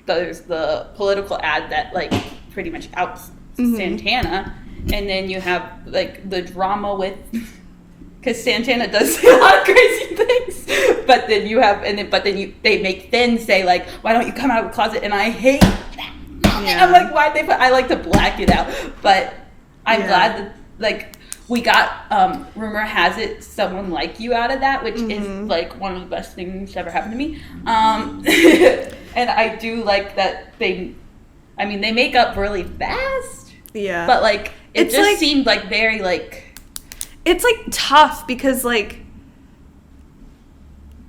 there's the political ad that like pretty much outs Santana, and then you have like the drama with. Because Santana does say a lot of crazy things, but then they make Finn say like, "Why don't you come out of the closet?" And I hate that. Yeah. I'm like, why'd they put? I like to black it out, but I'm glad that like we got rumor has it Someone Like You out of that, which is like one of the best things that ever happened to me. And I do like that they make up really fast. Yeah, but like it just seemed like very like. It's, like, tough because, like,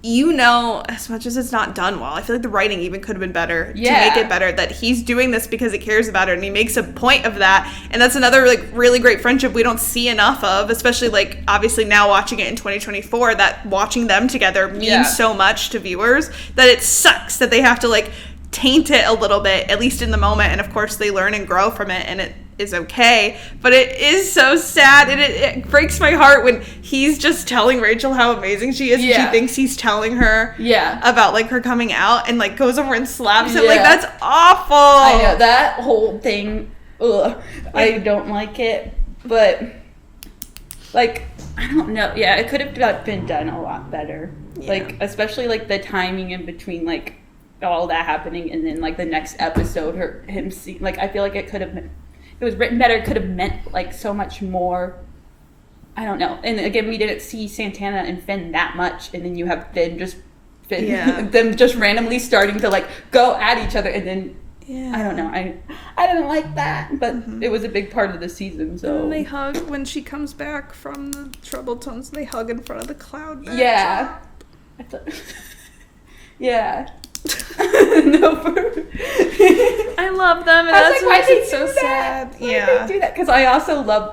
you know, as much as it's not done well, I feel like the writing even could have been better to make it better, that he's doing this because he cares about it, and he makes a point of that, and that's another, like, really great friendship we don't see enough of, especially, like, obviously now watching it in 2024, that watching them together means so much to viewers, that it sucks that they have to, like, taint it a little bit, at least in the moment, and of course they learn and grow from it, and it is okay, but it is so sad, and it breaks my heart when he's just telling Rachel how amazing she is, and she thinks he's telling her about like her coming out, and like goes over and slaps him. Like, that's awful. I know that whole thing. I don't like it, but like I don't know. Yeah, it could have been done a lot better. Like especially like the timing in between like all that happening and then like the next episode, him see like I feel like it could have been. It was written better. It could have meant like so much more. I don't know. And again, we didn't see Santana and Finn that much, and then you have them just randomly starting to like go at each other, and then I don't know. I didn't like that, but it was a big part of the season. So and they hug when she comes back from the troubled tones. They hug in front of the cloud. Yeah, I thought, yeah. No, I love them, and I was that's like, why makes they it so do sad. that? Why they do that? Because I also love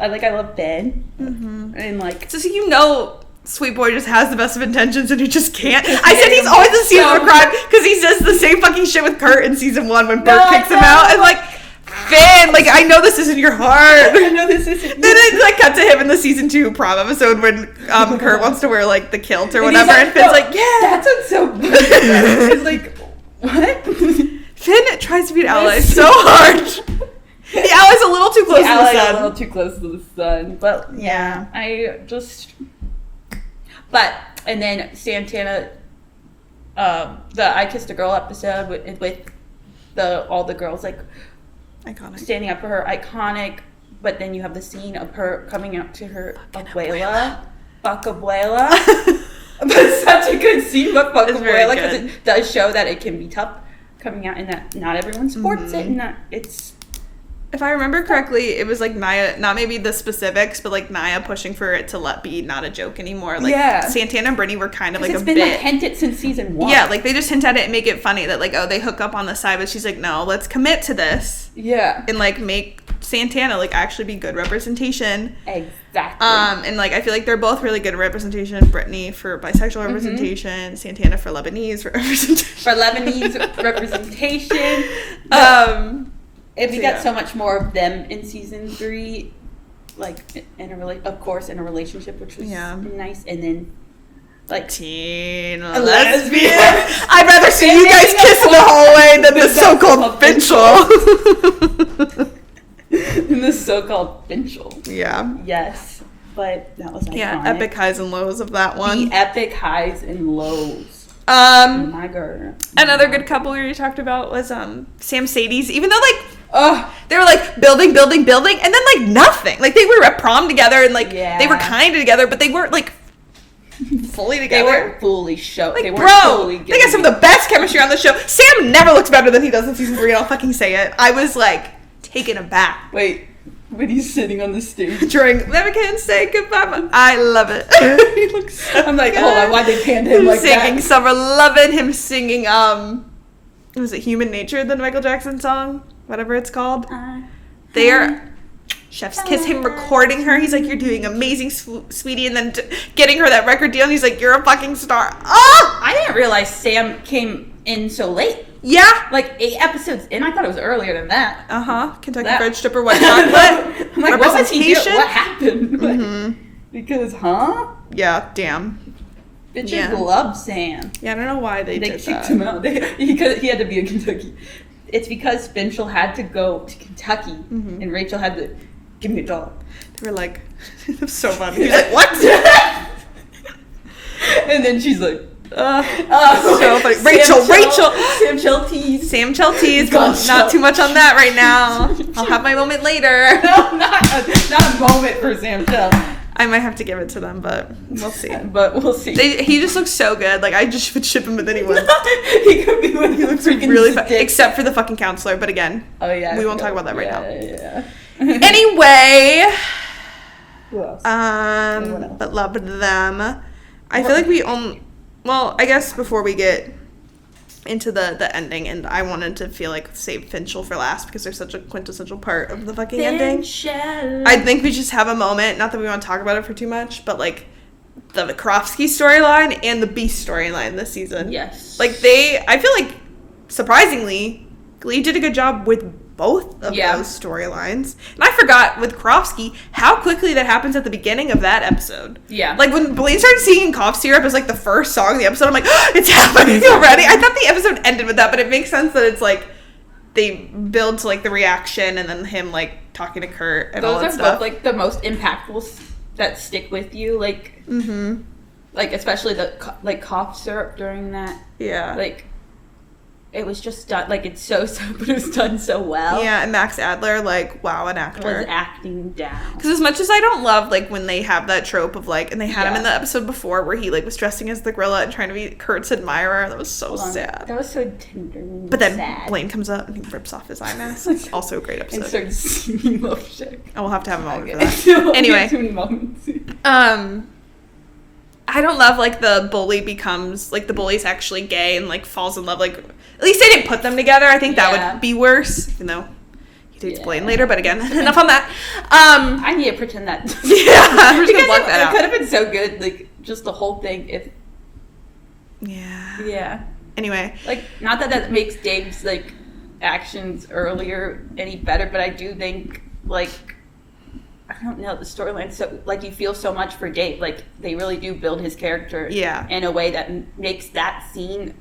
Ben, and like, So you know, Sweet Boy just has the best of intentions, and he just can't. I said he's always the season of crime because he does the same fucking shit with Kurt in season 1 when Bert kicks him out, and like, Finn, like, I know this isn't your heart. I know this isn't. Then it like cut to him in the season 2 prom episode when Kurt wants to wear like the kilt or whatever, and Finn's like, yeah, that sounds so good. It's like, what? Finn tries to be an ally so hard. The ally's a little too close to the sun. A little too close to the sun, but yeah, and then Santana, the I Kissed a Girl episode with all the girls like Iconic. standing up for her, iconic. But then you have the scene of her coming out to her abuela, Fuck Abuela. But it's such a good scene with Fuck Abuela because it does show that it can be tough coming out and that not everyone supports it and that it's. If I remember correctly, it was like Naya, not maybe the specifics, but like Naya pushing for it to be not a joke anymore. Like Santana and Brittany were kind of like a bit. It's been hinted since season 1. Yeah, like they just hint at it and make it funny that like, oh, they hook up on the side, but she's like, no, let's commit to this. Yeah. And like make Santana like actually be good representation. Exactly. And like I feel like they're both really good representation. Brittany for bisexual representation, Santana for Lebanese representation. If we got so much more of them in season 3, like in a relationship, which was nice, and then like teen lesbian. I'd rather see you guys kiss in the hallway than the so-called finchel. In the so-called finchel. Yeah. Yes, but that was iconic. Yeah, epic highs and lows of that one. The epic highs and lows. My girl. Another good couple we already talked about was Sam Sadie's. Even though like they were like building, and then like nothing. Like they were at prom together and like they were kind of together, but they weren't like fully together. They weren't fully show. Like, they weren't fully. They got some of the best chemistry on the show. Sam never looks better than he does in season 3. I'll fucking say it. I was like taken aback. Wait. When he's sitting on the stage during Never Can Say Goodbye. I love it. He looks so I'm like, good. hold on, why'd they pan him like singing that? Summer Lovin', him singing was it Human Nature, the Michael Jackson song? Whatever it's called. They are chef's kiss, him recording her. He's like, you're doing amazing, sweetie, and then getting her that record deal, and he's like, you're a fucking star. Oh! I didn't realize Sam came in so late. Yeah. Like 8 episodes in. I thought it was earlier than that. Kentucky Fried Stripper, white chocolate. I'm like, what was he doing? What happened? Because, Yeah, damn. Bitches love Sam. Yeah, I don't know why they did kicked that. him out. He had to be in Kentucky. It's because Finchel had to go to Kentucky, and Rachel had to give me a dollar. They were like, it was so funny. He was like, what? And then she's like, so funny. Rachel. Sam Chelties. Not too much on that right now. I'll have my moment later. No, not a moment for Sam Chel. I might have to give it to them, but we'll see. He just looks so good. Like, I just would ship him with anyone. He could be with. He looks really fun. Except for the fucking counselor, but again. Oh, yeah. We won't talk about that right now. Yeah. Anyway. Who else? But loved them. I feel like we well, I guess before we get into the ending, and I wanted to save Finchel for last because they're such a quintessential part of the fucking ending. I think we just have a moment, not that we want to talk about it for too much, but like the Karofsky storyline and the Beast storyline this season. Yes. Like I feel like surprisingly, Glee did a good job with both of those storylines. And I forgot with Karofsky how quickly that happens at the beginning of that episode. Yeah. Like when Blaine started singing Cough Syrup as like the first song of the episode, I'm like, oh, it's happening already. I thought the episode ended with that, but it makes sense that it's like they build to like the reaction and then him like talking to Kurt and all that stuff. Those are both like the most impactful that stick with you. Like, like especially the Cough Syrup during that. Yeah. Like, it was just done, like, it's so, but it was done so well. Yeah, and Max Adler, like, wow, an actor. Was acting down. Because as much as I don't love, like, when they have that trope of, like, and they had him in the episode before where he, like, was dressing as the gorilla and trying to be Kurt's admirer. That was so sad. That was so tender and But then sad. Blaine comes up and he rips off his eye mask. Also a great episode. And starts singing Milkshake. I will have to have a moment for that. Anyway. Too many moments. I don't love, like, the bully becomes, like, the bully's actually gay and, like, falls in love, like, at least they didn't put them together. I think that would be worse, even though he dates Blaine later, but again, enough on that. I need to pretend that. I'm just gonna block that out. It could have been so good, like, just the whole thing, if... Yeah. Anyway. Like, not that makes Dave's, like, actions earlier any better, but I do think, like... I don't know, the storyline, so, like, you feel so much for Dave. Like, they really do build his character in a way that makes that scene,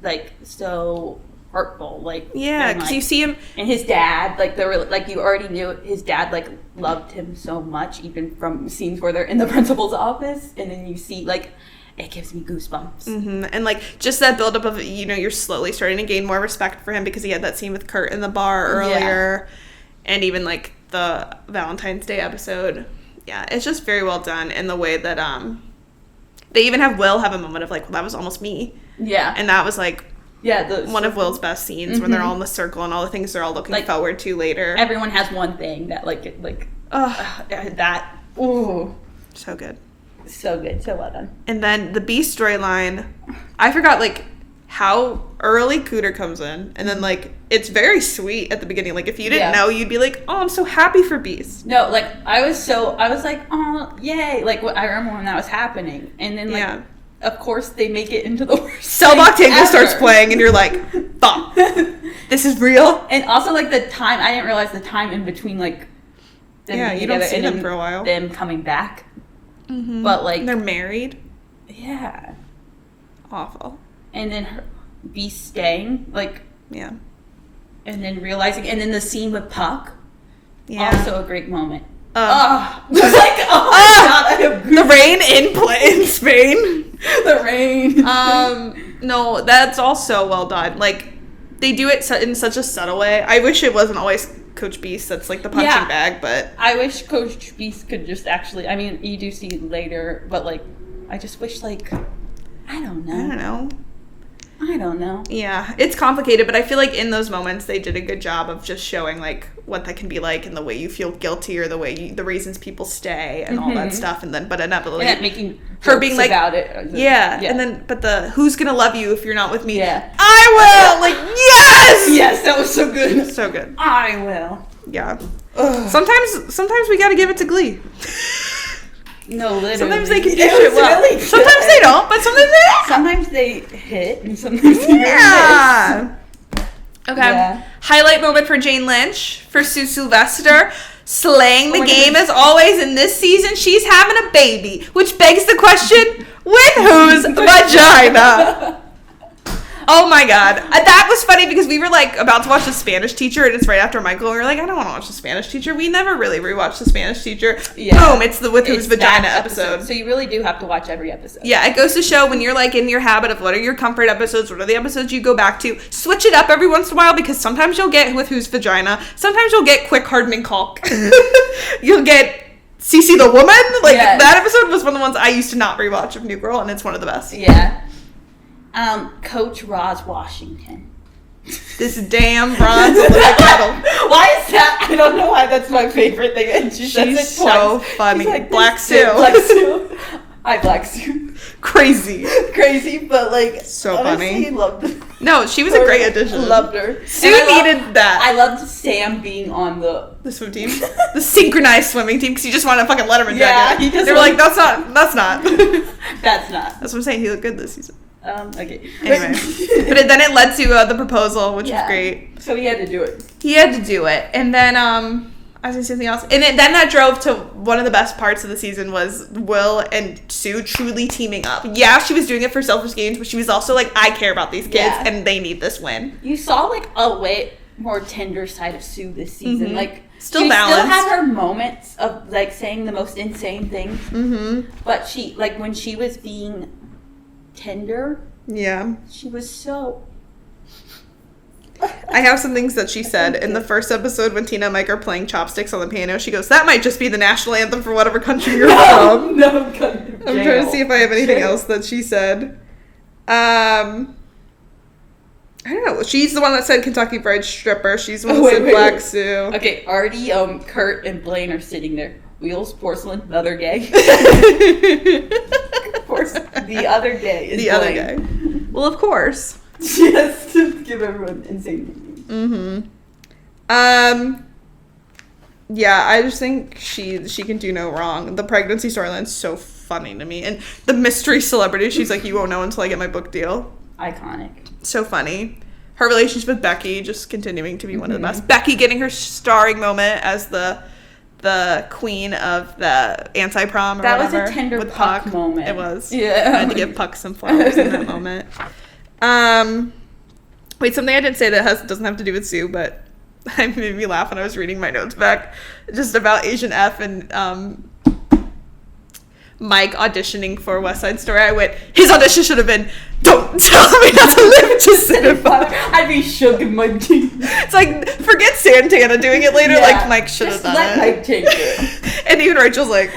like, so hurtful. Like, yeah, because you see him... And his dad, like, like, you already knew his dad, like, loved him so much, even from scenes where they're in the principal's office, and then you see, like, it gives me goosebumps. Mm-hmm. And, like, just that buildup of, you know, you're slowly starting to gain more respect for him because he had that scene with Kurt in the bar earlier, and even, like, the Valentine's Day episode. Yeah, it's just very well done in the way that they even have Will have a moment of like, well, that was almost me. Yeah. And that was like one of Will's best scenes when they're all in the circle and all the things they're all looking forward to later. Everyone has one thing that that. Ooh. So good. So good. So well done. And then the B storyline, I forgot like how early Cooter comes in, and then like it's very sweet at the beginning. Like if you didn't know, you'd be like, "Oh, I'm so happy for Beast." No, like I was like, "Oh, yay!" Like I remember when that was happening, and then like, of course, they make it into the worst. Cellblock Tango starts playing, and you're like, "Fuck, this is real." And also like the time, I didn't realize the time in between like them you don't see them for a while. Them coming back, but like they're married. Yeah, awful. And then her Beast staying, like, and then realizing, and then the scene with Puck, also a great moment. Just like, the rain in Spain. The rain. No, that's all so well done. Like, they do it in such a subtle way. I wish it wasn't always Coach Beast that's like the punching bag, but I wish Coach Beast could just actually. I mean, you do see later, but like, I just wish like, I don't know. Yeah, it's complicated, but I feel like in those moments they did a good job of just showing like what that can be like and the way you feel guilty or the way the reasons people stay and all that stuff, and then but inevitably making her being like about it. And then but the who's gonna love you if you're not with me? Yeah, I will. Like yes, that was so good. So good. I will. Yeah. Ugh. Sometimes we gotta give it to Glee. No, literally. Sometimes they can do shit well. Really sometimes they don't, but sometimes they do. Sometimes they hit, and sometimes they miss. Okay. Highlight moment for Jane Lynch, for Sue Sylvester. Slaying the game as always in this season. She's having a baby, which begs the question, with whose vagina? Oh my god. That was funny because we were like about to watch The Spanish Teacher and it's right after Michael and we were like, I don't want to watch The Spanish Teacher. We never really rewatched The Spanish Teacher. Boom, it's the with whose vagina episode. So you really do have to watch every episode. Yeah, it goes to show when you're like in your habit of what are your comfort episodes, what are the episodes you go back to, switch it up every once in a while because sometimes you'll get with whose vagina, sometimes you'll get Quick Hardening Caulk. You'll get Cece the Woman. Like that episode was one of the ones I used to not rewatch of New Girl and it's one of the best. Yeah. Coach Roz Washington. This damn bronze Olympic medal. Why is that? I don't know why that's my favorite thing. And she's so funny. Like, Black Sue. Black Sue. Hi, Black Sue. Crazy, but like so honestly, funny. Loved her. No, she was a great addition. Loved her. Sue needed that. I loved Sam being on the swim team, the synchronized swimming team, because you just want to fucking let him in. They were like, that's not. That's not. That's what I'm saying. He looked good this season. Okay. Anyway, but then it led to the proposal, which was great. So he had to do it. And then I was gonna say something else. And then that drove to one of the best parts of the season was Will and Sue truly teaming up. Yeah, she was doing it for selfish gains, but she was also like, I care about these kids and they need this win. You saw like a way more tender side of Sue this season. Mm-hmm. Like still balanced. Still had her moments of like saying the most insane things. Mm-hmm. But she like when she was being tender. Yeah. She was so... I have some things that she said in the first episode when Tina and Mike are playing chopsticks on the piano. She goes, that might just be the national anthem for whatever country you're from. No, I'm trying to see if I have anything else that she said. I don't know. She's the one that said Kentucky Fried Stripper. She's the one that said Black Sue. Okay, Artie, Kurt, and Blaine are sitting there. Wheels, porcelain, leather gag. The other day is The other day. Well, of course. Just to give everyone insane names. Yeah, I just think she can do no wrong. The pregnancy storyline's so funny to me. And the mystery celebrity, she's like, you won't know until I get my book deal. Iconic. So funny. Her relationship with Becky just continuing to be one of the best. Becky getting her starring moment as the queen of the anti-prom or That whatever. was a tender with Puck moment. It was. Yeah. I had to give Puck some flowers in that moment. Wait, something I didn't say that doesn't have to do with Sue, but it made me laugh when I was reading my notes back, just about Asian F and Mike auditioning for West Side Story. I went, his audition should have been, don't tell me not to live, just sit in front. I'd be shook in my teeth. It's like, forget Santana doing it later, like Mike should have done let it. Mike take it. And even Rachel's like,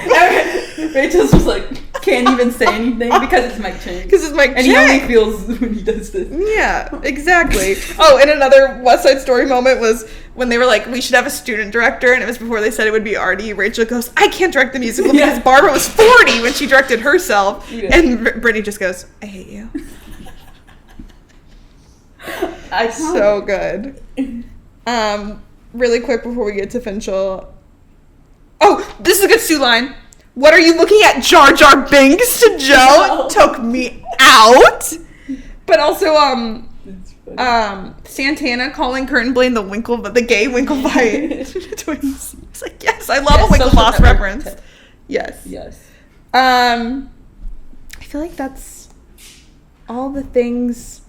Rachel's just like, can't even say anything because it's Mike Chang. because it's Mike And he only feels when he does this. Yeah, exactly. Oh, and another West Side Story moment was when they were like, we should have a student director, and it was before they said it would be Artie. Rachel goes, I can't direct the musical because Barbara was 40 when she directed herself. Yeah. And Brittany just goes, I hate you. So good. Really quick before we get to Finchel. Oh, this is a good Sue line. What are you looking at, Jar Jar Binks to Joe? It took me out. But also, Santana calling Kurt and Blaine the gay Winklevoss twins. It's like, yes, I love a Winklevoss reference. Yes. I feel like that's all the things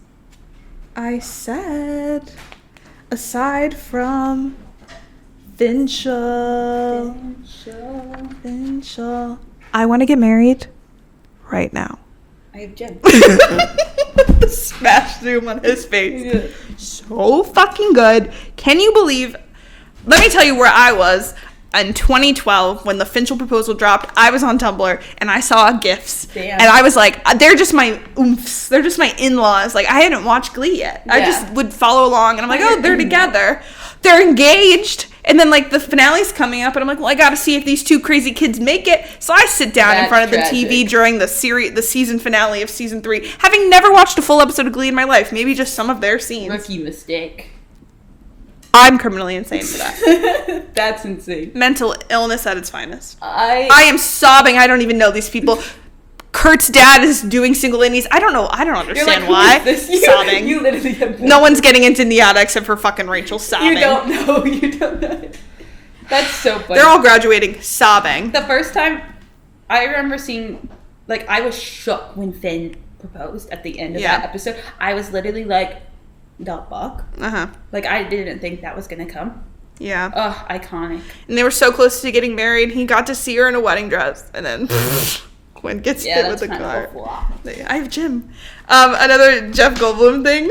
I said, aside from Finchel. I want to get married right now. I have Jen. The smash zoom on his face. Yeah. So fucking good. Can you believe? Let me tell you where I was in 2012 when the Finchel proposal dropped. I was on Tumblr and I saw GIFs. Damn. And I was like, they're just my oomphs. They're just my in-laws. Like, I hadn't watched Glee yet. I just would follow along and I'm like, oh, they're together. They're engaged. And then, like, the finale's coming up, and I'm like, well, I gotta see if these two crazy kids make it. So I sit down in front of the TV during the season finale of season 3, having never watched a full episode of Glee in my life. Maybe just some of their scenes. Rookie mistake. I'm criminally insane for that. That's insane. Mental illness at its finest. I am sobbing. I don't even know these people. Kurt's dad is doing single ladies. I don't know. I don't understand why. Sobbing. You literally have no one's getting into Niata except for fucking Rachel sobbing. You don't know. That's so funny. They're all graduating sobbing. The first time I remember seeing, like, I was shook when Finn proposed at the end of that episode. I was literally like, the fuck? Like, I didn't think that was gonna come. Yeah. Ugh, iconic. And they were so close to getting married. He got to see her in a wedding dress, and then Quinn gets hit with the car. I have Jim. Another Jeff Goldblum thing.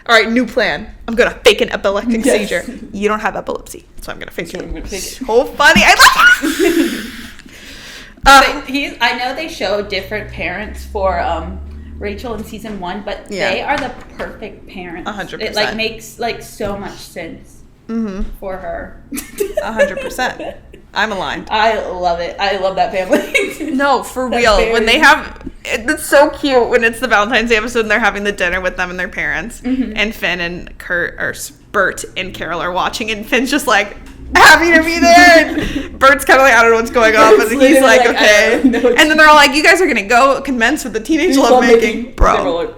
All right, new plan. I'm gonna fake an epileptic seizure. You don't have epilepsy, so I'm gonna fake it. So funny. I love it. I know they show different parents for Rachel in season 1, but they are the perfect parents. 100%. It like makes like so much sense for her. 100%. I'm aligned. I love it. I love that family. No, for real. When they have, it's so cute when it's the Valentine's Day episode and they're having the dinner with them and their parents, and Finn and Kurt or Bert and Carol are watching, and Finn's just like happy to be there. And Bert's kind of like, I don't know what's going on, but he's like, okay. And then they're all like, you guys are gonna go commence with the teenage lovemaking, bro.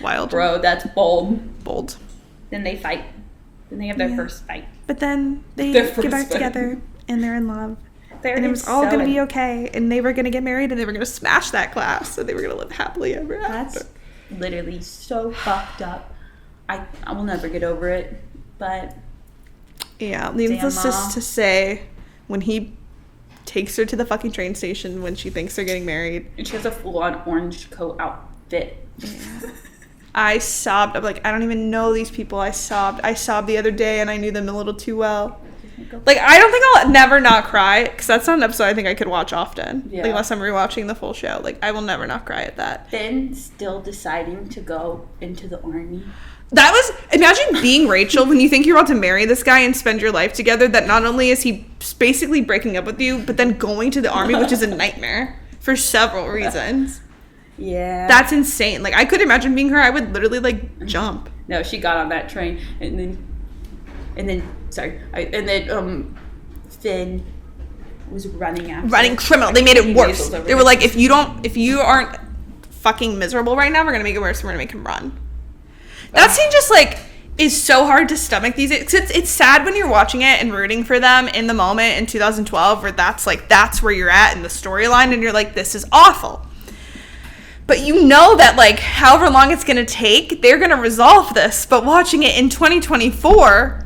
Wild, bro. That's bold. Bold. Then they fight. Then they have their first fight. But then they get back together and they're in love. And it was all going to be okay. And they were going to get married and they were going to smash that class. So they were going to live happily ever after. That's literally so fucked up. I will never get over it. But yeah, needless just to say, when he takes her to the fucking train station when she thinks they're getting married. And she has a full-on orange coat outfit. Yeah. I sobbed. I'm like, I don't even know these people. I sobbed the other day and I knew them a little too well. Like, I don't think I'll never not cry, because that's not an episode I think I could watch often. Yeah. Like, unless I'm rewatching the full show. Like, I will never not cry at that. Finn still deciding to go into the army. That was, imagine being Rachel when you think you're about to marry this guy and spend your life together, that not only is he basically breaking up with you, but then going to the army, which is a nightmare. for several reasons. Yeah. That's insane. Like, I could imagine being her. I would literally, like, jump. No, she got on that train, and then Finn was running after. Running criminal. They made it worse. They were like, if you aren't fucking miserable right now, we're gonna make it worse. We're gonna make him run. That scene just, like, is so hard to stomach these days. It's sad when you're watching it and rooting for them in the moment in 2012, where that's where you're at in the storyline, and you're like, this is awful. But you know that, like, however long it's going to take, they're going to resolve this. But watching it in 2024,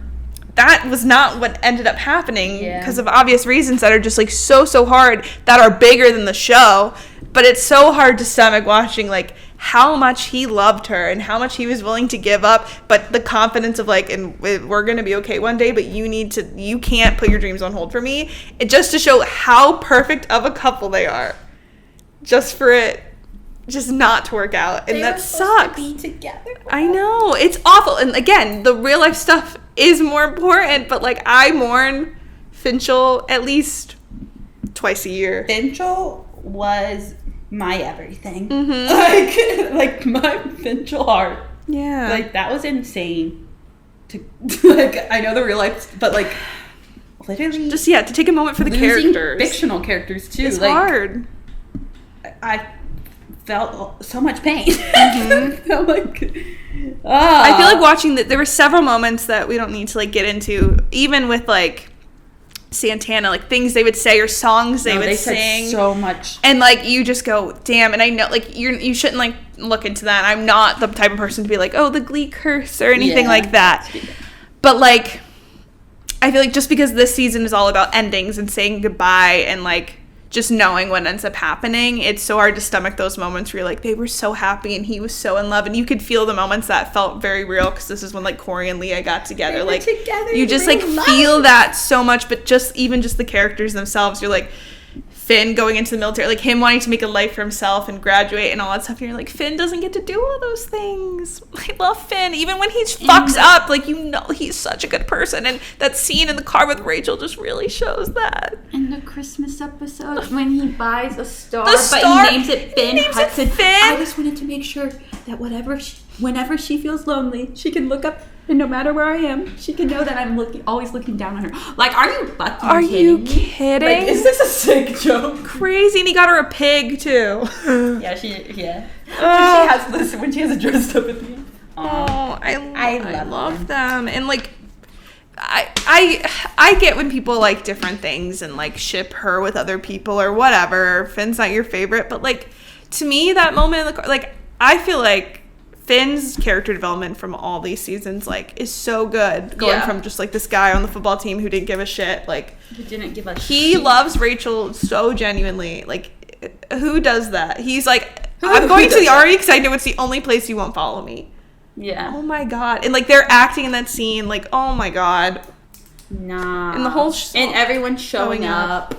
that was not what ended up happening because of obvious reasons that are just, like, so hard, that are bigger than the show. But it's so hard to stomach watching, like, how much he loved her and how much he was willing to give up. But the confidence of, like, and we're going to be okay one day, but you can't put your dreams on hold for me. It just to show how perfect of a couple they are. Just for it. Just not to work out, and they that sucks. To be together. I know, it's awful. And again, the real life stuff is more important, but, like, I mourn Finchel at least twice a year. Finchel was my everything. Mm-hmm. like my Finchel heart. Yeah, like, that was insane. Like, I know the real life, but, like, literally, just to take a moment for the characters, fictional characters too. It's like, hard. I felt so much pain. Mm-hmm. I'm like, I feel like watching that. There were several moments that we don't need to, like, get into, even with, like, Santana, like, things they would say or songs they would sing. Said so much, and, like, you just go, damn. And I know, like, you shouldn't, like, look into that. I'm not the type of person to be like, oh, the Glee curse or anything like that. But, like, I feel like just because this season is all about endings and saying goodbye and, like, just knowing what ends up happening, it's so hard to stomach those moments where you're like, they were so happy and he was so in love, and you could feel the moments that felt very real, because this is when, like, Corey and Leah got together. Like, you just, like, feel that so much. But just the characters themselves, you're like, Finn going into the military, like, him wanting to make a life for himself and graduate and all that stuff, and you're like, Finn doesn't get to do all those things. I love Finn, even when he fucks up, like, you know he's such a good person. And that scene in the car with Rachel just really shows that. In the Christmas episode, when he buys a star, but he names it Finn Hudson. I just wanted to make sure that whenever she feels lonely, she can look up, and no matter where I am, she can know that I'm always looking down on her. Like, are you fucking kidding me? Kidding? Like, is this a sick joke? Crazy. And he got her a pig too. Yeah. When she has a dressed up at the end. I love them. And, like, I get when people like different things and, like, ship her with other people or whatever. Finn's not your favorite, but, like, to me, that moment, like, I feel like Finn's character development from all these seasons, like, is so good. Going from just, like, this guy on the football team who didn't give a shit, like, he loves Rachel so genuinely. Like, who does that? He's like, I'm going to the RE because I know it's the only place you won't follow me. Yeah. Oh my god. And, like, they're acting in that scene, like, oh my god. Nah. And the whole and everyone showing up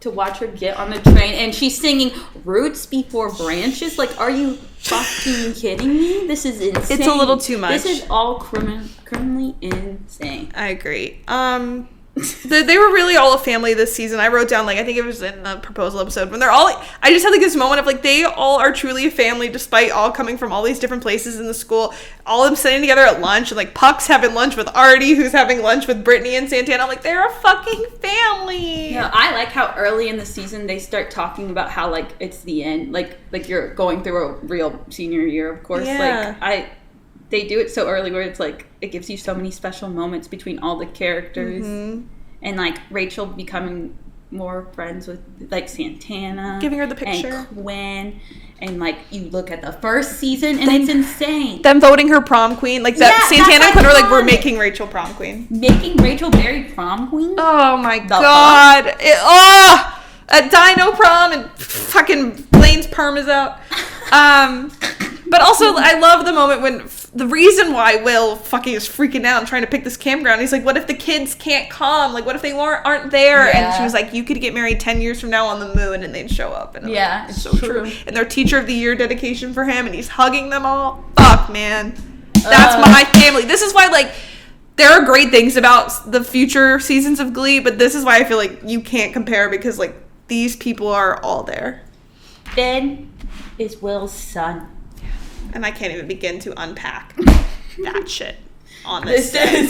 to watch her get on the train, and she's singing Roots Before Branches. Like, are you fucking kidding me? This is insane. It's a little too much. This is all criminally insane. I agree. They were really all a family this season. I wrote down, like, I think it was in the proposal episode, when they're all, I just had, like, this moment of, like, they all are truly a family despite all coming from all these different places in the school. All of them sitting together at lunch, and, like, Puck's having lunch with Artie, who's having lunch with Brittany and Santana. I'm like, they're a fucking family. Yeah, I like how early in the season they start talking about how, like, it's the end, like you're going through a real senior year, of course. Yeah. Like, they do it so early where it's like it gives you so many special moments between all the characters, and, like, Rachel becoming more friends with, like, Santana, giving her the picture, and Quinn, and, like, you look at the first season and it's insane. Them voting her prom queen, like, that Santana and Quinn were like, we're making Rachel prom queen, making Rachel Berry prom queen. Oh my god! A dino prom and fucking Blaine's perm is out. But also, I love the moment when the reason why Will fucking is freaking out and trying to pick this campground. He's like, what if the kids can't come? Like, what if they aren't there? Yeah. And she was like, you could get married 10 years from now on the moon and they'd show up. And yeah, it's so true. And their Teacher of the Year dedication for him, and he's hugging them all. Fuck, man. That's my family. This is why, like, there are great things about the future seasons of Glee, but this is why I feel like you can't compare, because, like, these people are all there. Finn is Will's son. And I can't even begin to unpack that shit on this day.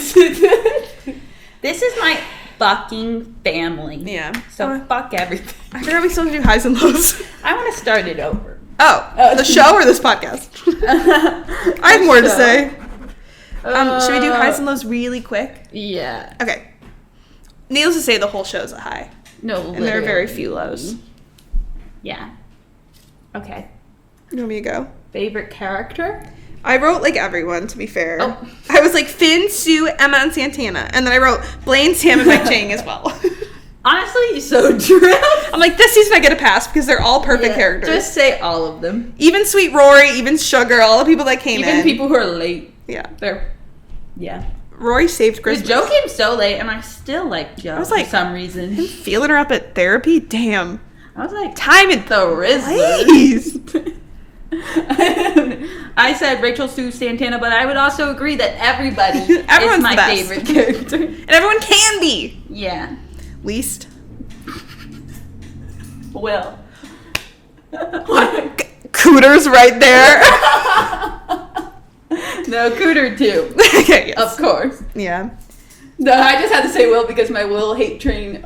This is my fucking family. Yeah. So fuck everything. I forgot we still have to do highs and lows. I want to start it over. Oh, the show or this podcast? I have more to say. Should we do highs and lows really quick? Yeah. Okay. Needless to say, the whole show's a high. No, And there are very few lows. Yeah. Okay. You want me to go? Favorite character? I wrote, like, everyone, to be fair. Oh. I was like, Finn, Sue, Emma, and Santana. And then I wrote Blaine, Sam, and Mike Chang as well. Honestly, so true. I'm like, this season I get a pass because they're all perfect characters. Just say all of them. Even Sweet Rory, even Sugar, all the people that came in. Even people who are late. Yeah. Yeah. Rory saved The Christmas. Joe came so late, and I still like Joe I was like, for some reason. Feeling her up at therapy? Damn. I was like, Time and the Rizzler. please. I said Rachel, Sue, Santana, but I would also agree that everybody Everyone's is my the best. favorite character. And everyone can be. Yeah. Least. Will. Cooter's right there. No, Cooter too. Okay, yes. Of course. Yeah. No, I just had to say Will because my Will hate train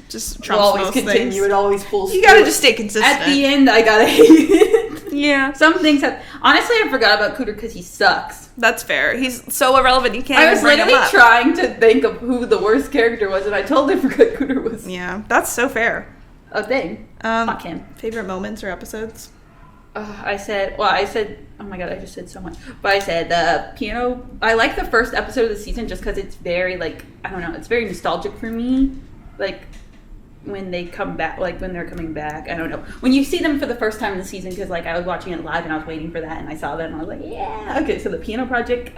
Just will trumps always most continue. things. It always full You gotta speed. just stay consistent. At the end, I gotta hate it. Yeah. Some things have... Honestly, I forgot about Cooter because he sucks. That's fair. He's so irrelevant you can't I even was bring him literally up. trying to think of who the worst character was, and I totally forgot Cooter was Yeah, that's so fair. a thing. Fuck him. Favorite moments or episodes? I said, oh my god, I just said so much. But I said the piano. I like the first episode of the season just because it's very, like, I don't know, it's very nostalgic for me. Like, when they come back, like, when they're coming back, I don't know. When you see them for the first time in the season, because, like, I was watching it live and I was waiting for that and I saw them and I was like, yeah. Okay, so the piano project.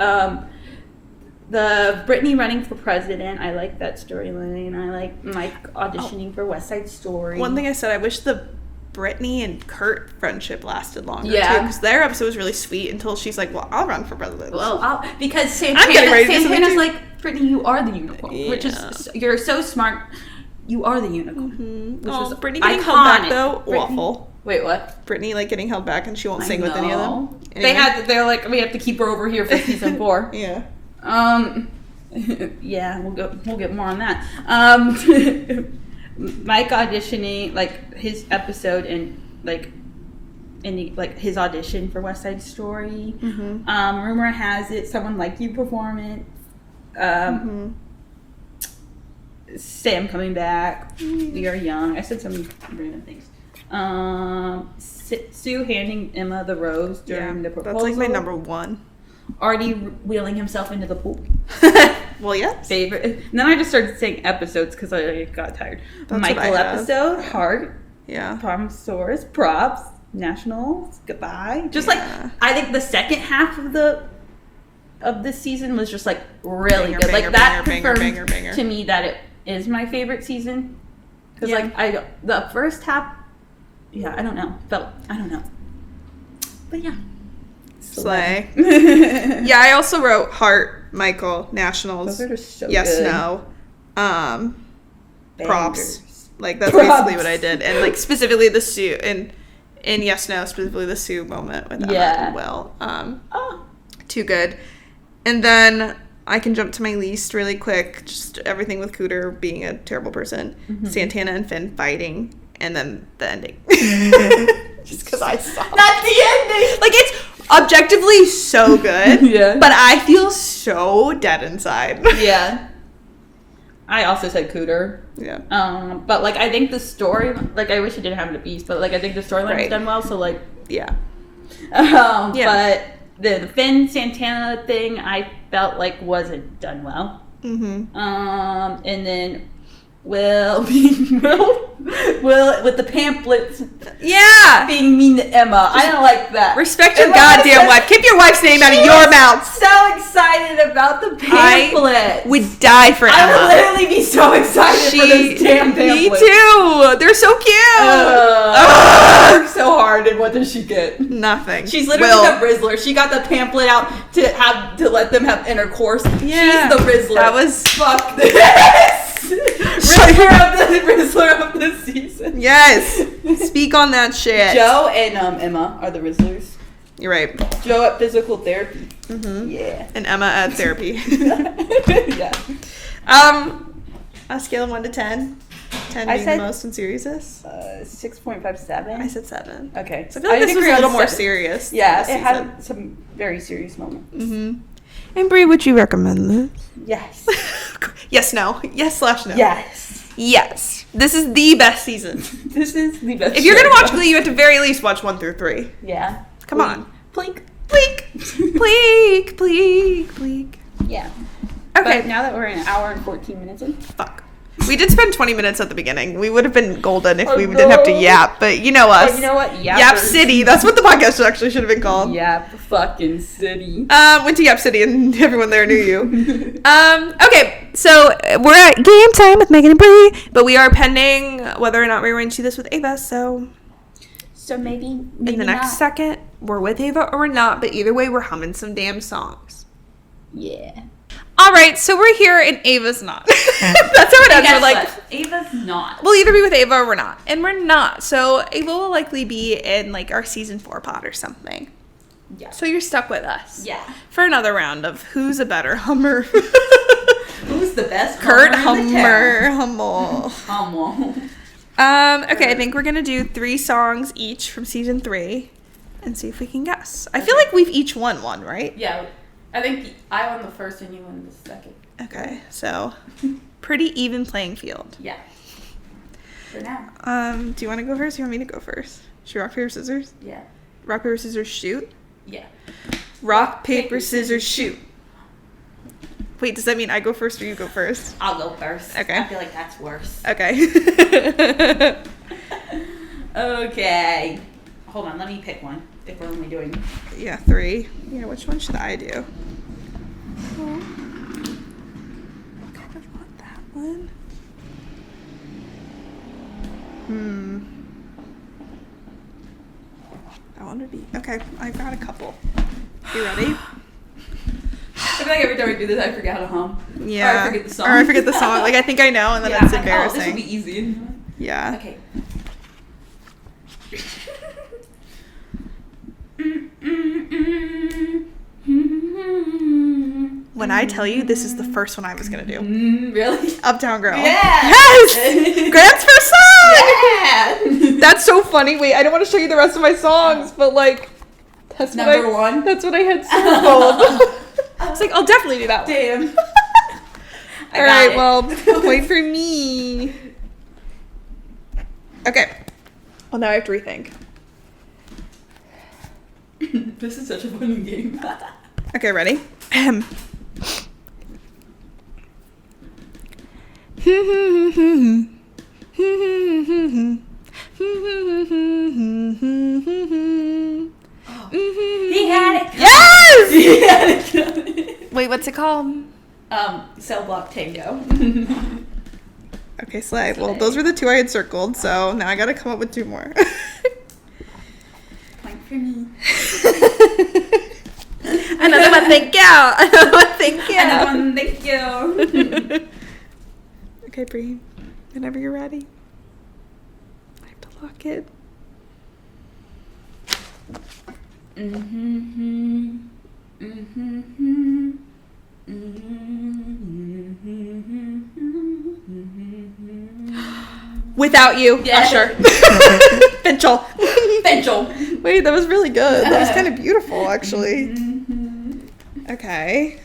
The Brittany running for president, I like that storyline. I like Mike auditioning for West Side Story. One thing I said, I wish the Brittany and Kurt friendship lasted longer too, Yeah. because their episode was really sweet until she's like, "Well, I'll run for president." Well, because I'm getting ready to do something Santana's too. like, Brittany, you are the unicorn, which Yeah. is, you're so smart. You are the unicorn. Which Oh, was Brittany getting held back iconic. though, Brittany- awful. Wait, what? Brittany like getting held back and she won't I sing with any of them. know. Anyway. They're like, we have to keep her over here for season 4. Yeah. Yeah, we'll get more on that. Mike auditioning, like his episode and like his audition for West Side Story. Rumor has it Someone Like You performance. Sam coming back. We Are Young. I said some random things. Sue handing Emma the rose during the proposal. That's like my number one. Artie wheeling himself into the pool. Well, yes. Favorite. And then I just started saying episodes because I got tired. That's Michael what I have. episode, Heart, Yeah. Promosaurus, Props, Nationals, Goodbye. Just like, Yeah. I think the second half of this season was just like really Banger, good. banger, Like that banger, confirmed banger. to me that it is my favorite season. Because Yeah. the first half, yeah, I don't know. I don't know. But yeah. Slay. Yeah, I also wrote Heart, Michael, Nationals. Those are just so Yes, good. no. Props. Bangers. Like that's Props. basically what I did, and like specifically the Sue in Yes, No, specifically the Sue moment with Emma Yeah. and Will. Oh. Too good. And then I can jump to my least really quick. Just everything with Cooter being a terrible person, Santana and Finn fighting, and then the ending. Just because I saw. Not the ending! Like it's objectively so good. Yeah. But I feel so dead inside. Yeah. I also said Cooter. Yeah. But like I think the story, like I wish it didn't happen to Beast, but like I think the storyline was Right. done well. So like, Yeah. yeah. Yeah. But the Finn Santana thing, I felt like wasn't done well. And then Will with the pamphlets Yeah. being mean to Emma. I don't like that. Respect your Emma goddamn was- wife. Keep your wife's name out of She your was mouth. So excited about the pamphlet. Would die for I Emma. would literally be so excited for this damn Me pamphlet. too. They're so cute. Worked so hard, and what does she get? Nothing. She's literally Will. the Rizzler. She got the pamphlet out to let them have intercourse. Yeah. She's the Rizzler. That was fuck this. Rizzler of the season. Yes. Speak on that shit. Joe and Emma are the Rizzlers. You're right. Joe at physical therapy. Mm-hmm. Yeah. And Emma at therapy. Yeah. A scale of 1 to 10. 10 being the most unseriesous. 6.57. I said 7. Okay. So I feel like this was a little more serious. Yeah, it had some very serious moments. Mm-hmm. And Brie, would you recommend this? Yes. Yes, no. Yes/no. Yes. Yes. This is the best season. This is the best. If you're going to watch Glee, you have to very least watch 1 through 3. Yeah. Come on. Pleak. Pleak. Yeah. Okay. But now that we're an hour and 14 minutes in. Fuck. We did spend 20 minutes at the beginning. We would have been golden if we didn't have to yap, but you know us. Oh, you know what? Yap City. That's what the podcast actually should have been called. Yap fucking City. Went to Yap City and everyone there knew you. Okay, so we're at game time with Megan and Brie, but we are pending whether or not we're going to do this with Ava, so maybe in the next not. second, we're with Ava or we're not, but either way, we're humming some damn songs. Yeah. All right, so we're here and Ava's not. That's how it ends. We're like, Ava's not. we'll either be with Ava or we're not, and we're not. So Ava will likely be in like our season 4 pod or something. Yeah. So you're stuck with us. Yeah. For another round of who's a better hummer. Who's the best? Kurt Hummer. Hummel. Okay, I think we're gonna do 3 songs each from season 3 and see if we can guess. I feel like we've each won one, right? Yeah. I think I won the first and you won the second. Okay, so pretty even playing field. Yeah. For now. Do you want to go first? Or you want me to go first? Should we rock, paper, scissors? Yeah. Rock, paper, scissors, shoot? Yeah. Rock, paper, scissors, shoot. Wait, does that mean I go first or you go first? I'll go first. Okay. I feel like that's worse. Okay. Okay. Hold on, let me pick one. If we're only doing... Yeah, 3. Yeah, which one should I do? Oh, I kind of want that one. That one would be... Okay, I've got a couple. You ready? I feel like every time we do this, I forget how to hum. Yeah. Or I forget the song. Or I forget the song. Like, I think I know, and then it's embarrassing. This will be easy. Yeah. Okay. When I tell you, this is the first one I was going to do. Really? Uptown Girl. Yeah. Yes! Grant's first song! Yeah! That's so funny. Wait, I don't want to show you the rest of my songs, but like, that's Number one? That's what I had circled. I was like, I'll definitely do that one. Damn. All right, well, wait for me. Okay. Well, now I have to rethink. This is such a funny game. Okay, ready? He had it. Yes! He had it. Wait, what's it called? Cell block tango. Okay, Slay. Well, those were the 2 I had circled, so now I gotta come up with 2 more. Point for me. Another one, thank you. Another one, thank you. Another one, thank you. Okay, Bree. Whenever you're ready. I have to lock it. Without you, Yeah. Usher. Finchel. Finchel. Wait, that was really good. That was kind of beautiful, actually. Okay.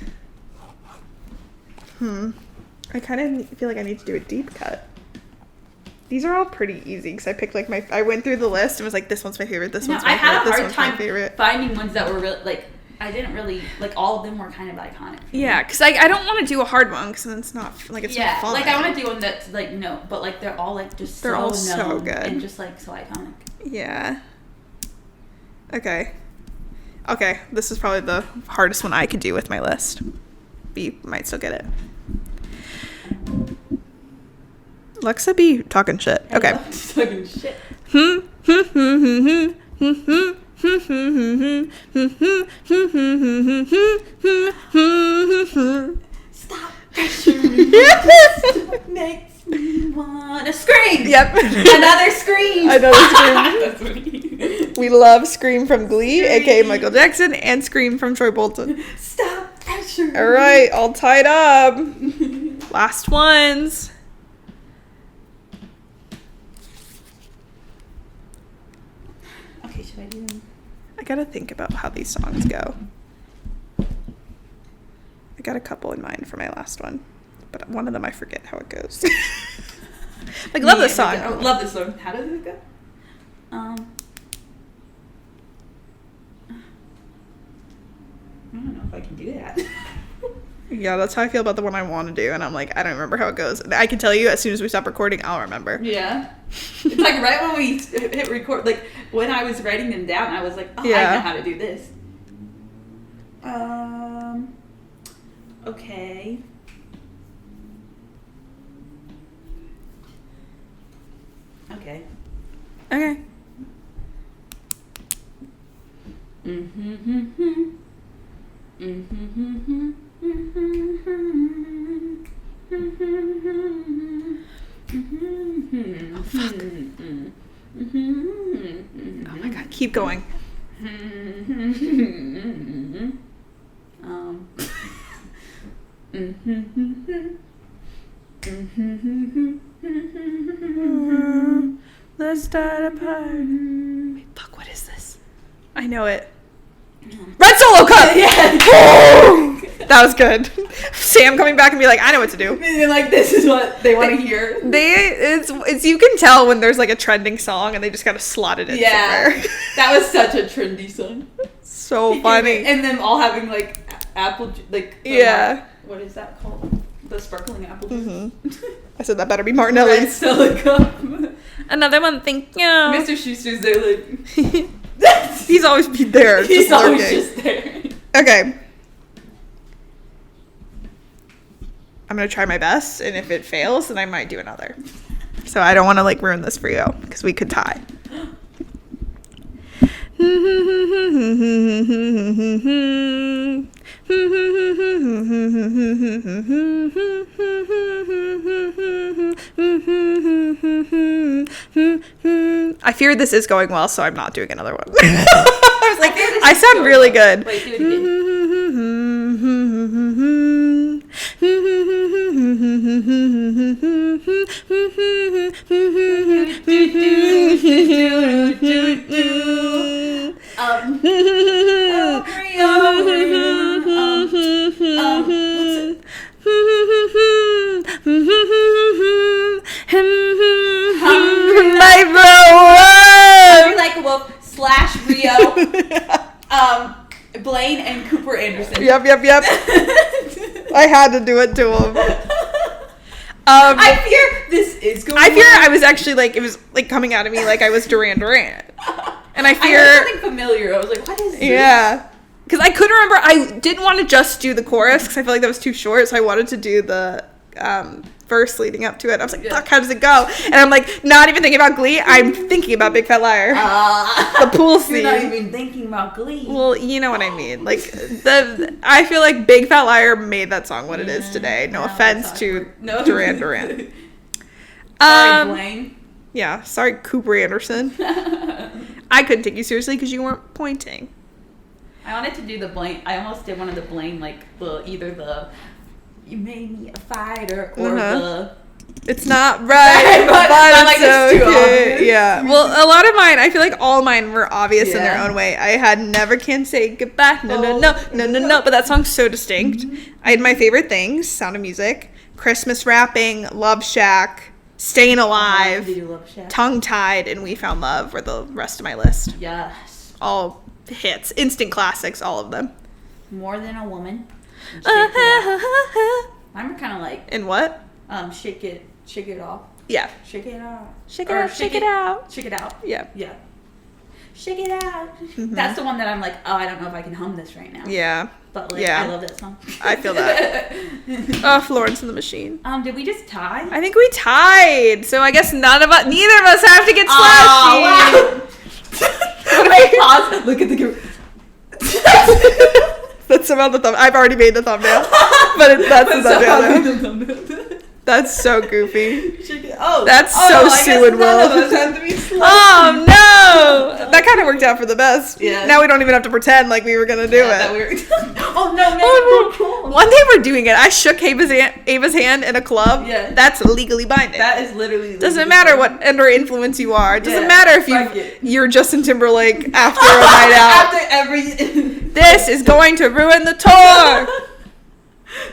I kind of feel like I need to do a deep cut. These are all pretty easy because I picked like I went through the list and was like, this one's my favorite, this one's my I favorite, had a this hard one's my time favorite. finding ones that were really, like, I didn't really, like, all of them were kind of iconic. Yeah, because I don't want to do a hard one because then it's not, like, it's not fun. Like, I want to do one that's, like, no, but, like, they're all, like, just They're so all so known good. and just, like, so iconic. Yeah. Okay. Okay, this is probably the hardest one I could do with my list. B might still get it. Lexa be talking shit. Okay. Talking shit. Stop pressuring me. Next. love Scream from Glee, aka Michael Jackson, and Scream from Troy Bolton. Stop pressuring. All right, all tied up. Last ones. Okay, should I do them? I gotta think about how these songs go. I got a couple in mind for my last one, but one of them I forget how it goes. Like, love this song. I love this song. How does it go? I don't know if I can do that. Yeah, that's how I feel about the one I want to do, and I'm like, I don't remember how it goes. I can tell you as soon as we stop recording, I'll remember. Yeah. It's like right when we hit record, like when I was writing them down, I was like, oh, I know how to do this. Okay. Okay. Okay. Oh my god, keep going. Let's start a party. Wait, fuck, what is this? I know it. Red Solo Cup! Yeah. That was good. Sam coming back and be like, I know what to do. And like, this is what they want to hear. It's you can tell when there's like a trending song and they just gotta slot it in somewhere. That was such a trendy song. So funny. And them all having like apple, like what is that called? The sparkling apple juice. Mm-hmm. I said that better be Martinelli's. Red Solo Cup. Another one, thank you. Mr. Schuster's there, like. He's always been there. He's always just there. Okay. I'm gonna try my best, and if it fails, then I might do another. So I don't want to like ruin this for you because we could tie. I fear this is going well, so I'm not doing another one. I was like, I sound really good. Wait, do it again. Like a Wolf / Rio, Blaine and Cooper Anderson. Yep. I had to do it to him. I fear this is going. I was actually like, it was like coming out of me like I was Duran Duran, and I fear I heard something familiar. I was like, what is this? Yeah, because I couldn't remember. I didn't want to just do the chorus because I felt like that was too short, so I wanted to do the verse leading up to it. I was like, fuck, how does it go? And I'm like, not even thinking about Glee. I'm thinking about Big Fat Liar. The pool scene. You're not even thinking about Glee. Well, you know what I mean. Like, I feel like Big Fat Liar made that song what it is today. No offense to Duran Duran. Sorry, Blaine. Yeah, sorry, Cooper Anderson. I couldn't take you seriously because you weren't pointing. I wanted to do the Blaine. I almost did one of the Blaine, like either the "You Made Me a Fighter" or the "It's Not Right," but like, it's it's too okay. obvious. Yeah. Well, a lot of mine, I feel like all mine were obvious in their own way. I had "Never Can Say Goodbye," no, but that song's so distinct. Mm-hmm. I had my favorite things: Sound of Music, Christmas Wrapping, Love Shack, Staying Alive, Tongue Tied, and We Found Love were the rest of my list. Yes. All hits, instant classics, all of them. More Than a Woman. Mine were kind of like. In what? Shake It Off. Yeah. Shake it out. Shake it out. Shake it out. Shake it out. Yeah. Yeah. Shake it out. Mm-hmm. That's the one that I'm like, oh, I don't know if I can hum this right now. Yeah. But like, I love that song. I feel that. Oh, Florence and the Machine. Did we just tie? I think we tied. So I guess neither of us have to get slashy. Wow. Wait, pause. Look at the group. That's about the thumb. I've already made the thumbnail, but that's the thumbnail. That's so goofy. Oh, That's oh, so I guess Sue and none of Will. us have to be slow. Oh no! That kind of worked out for the best. Yeah. Now we don't even have to pretend like we were gonna do That it. we were- oh no, man! Oh, cool. One day we're doing it. I shook Ava's hand in a club. Yeah. That's legally binding. That is literally. Doesn't matter what under influence you are. It doesn't Yeah, matter if fuck it. you're Justin Timberlake after a night out. After every. This is going to ruin the tour.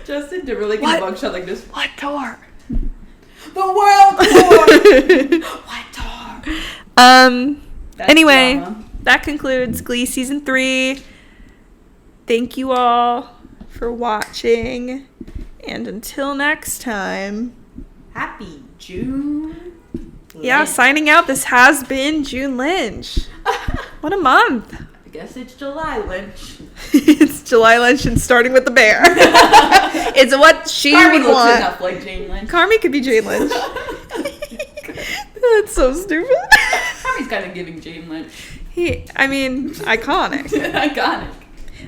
Justin Timberlake What? and mugshot like this. What tour? The world tour. What tour? That's Anyway, drama. that concludes Glee season 3. Thank you all for watching, and until next time. Happy June. Yeah, Lynch. signing out. This has been June Lynch. What a month. I guess it's July Lynch. It's July Lynch and starting with the bear. It's what she Carmi would looks want. enough like Jane Lynch. Carmi could be Jane Lynch. That's so stupid. Carmi's kind of giving Jane Lynch. Iconic. Iconic.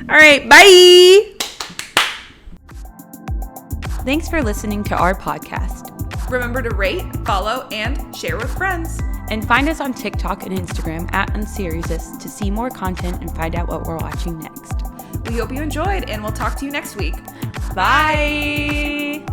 All right, bye. Thanks for listening to our podcast. Remember to rate, follow, and share with friends. And find us on TikTok and Instagram at unseriesous to see more content and find out what we're watching next. We hope you enjoyed, and we'll talk to you next week. Bye!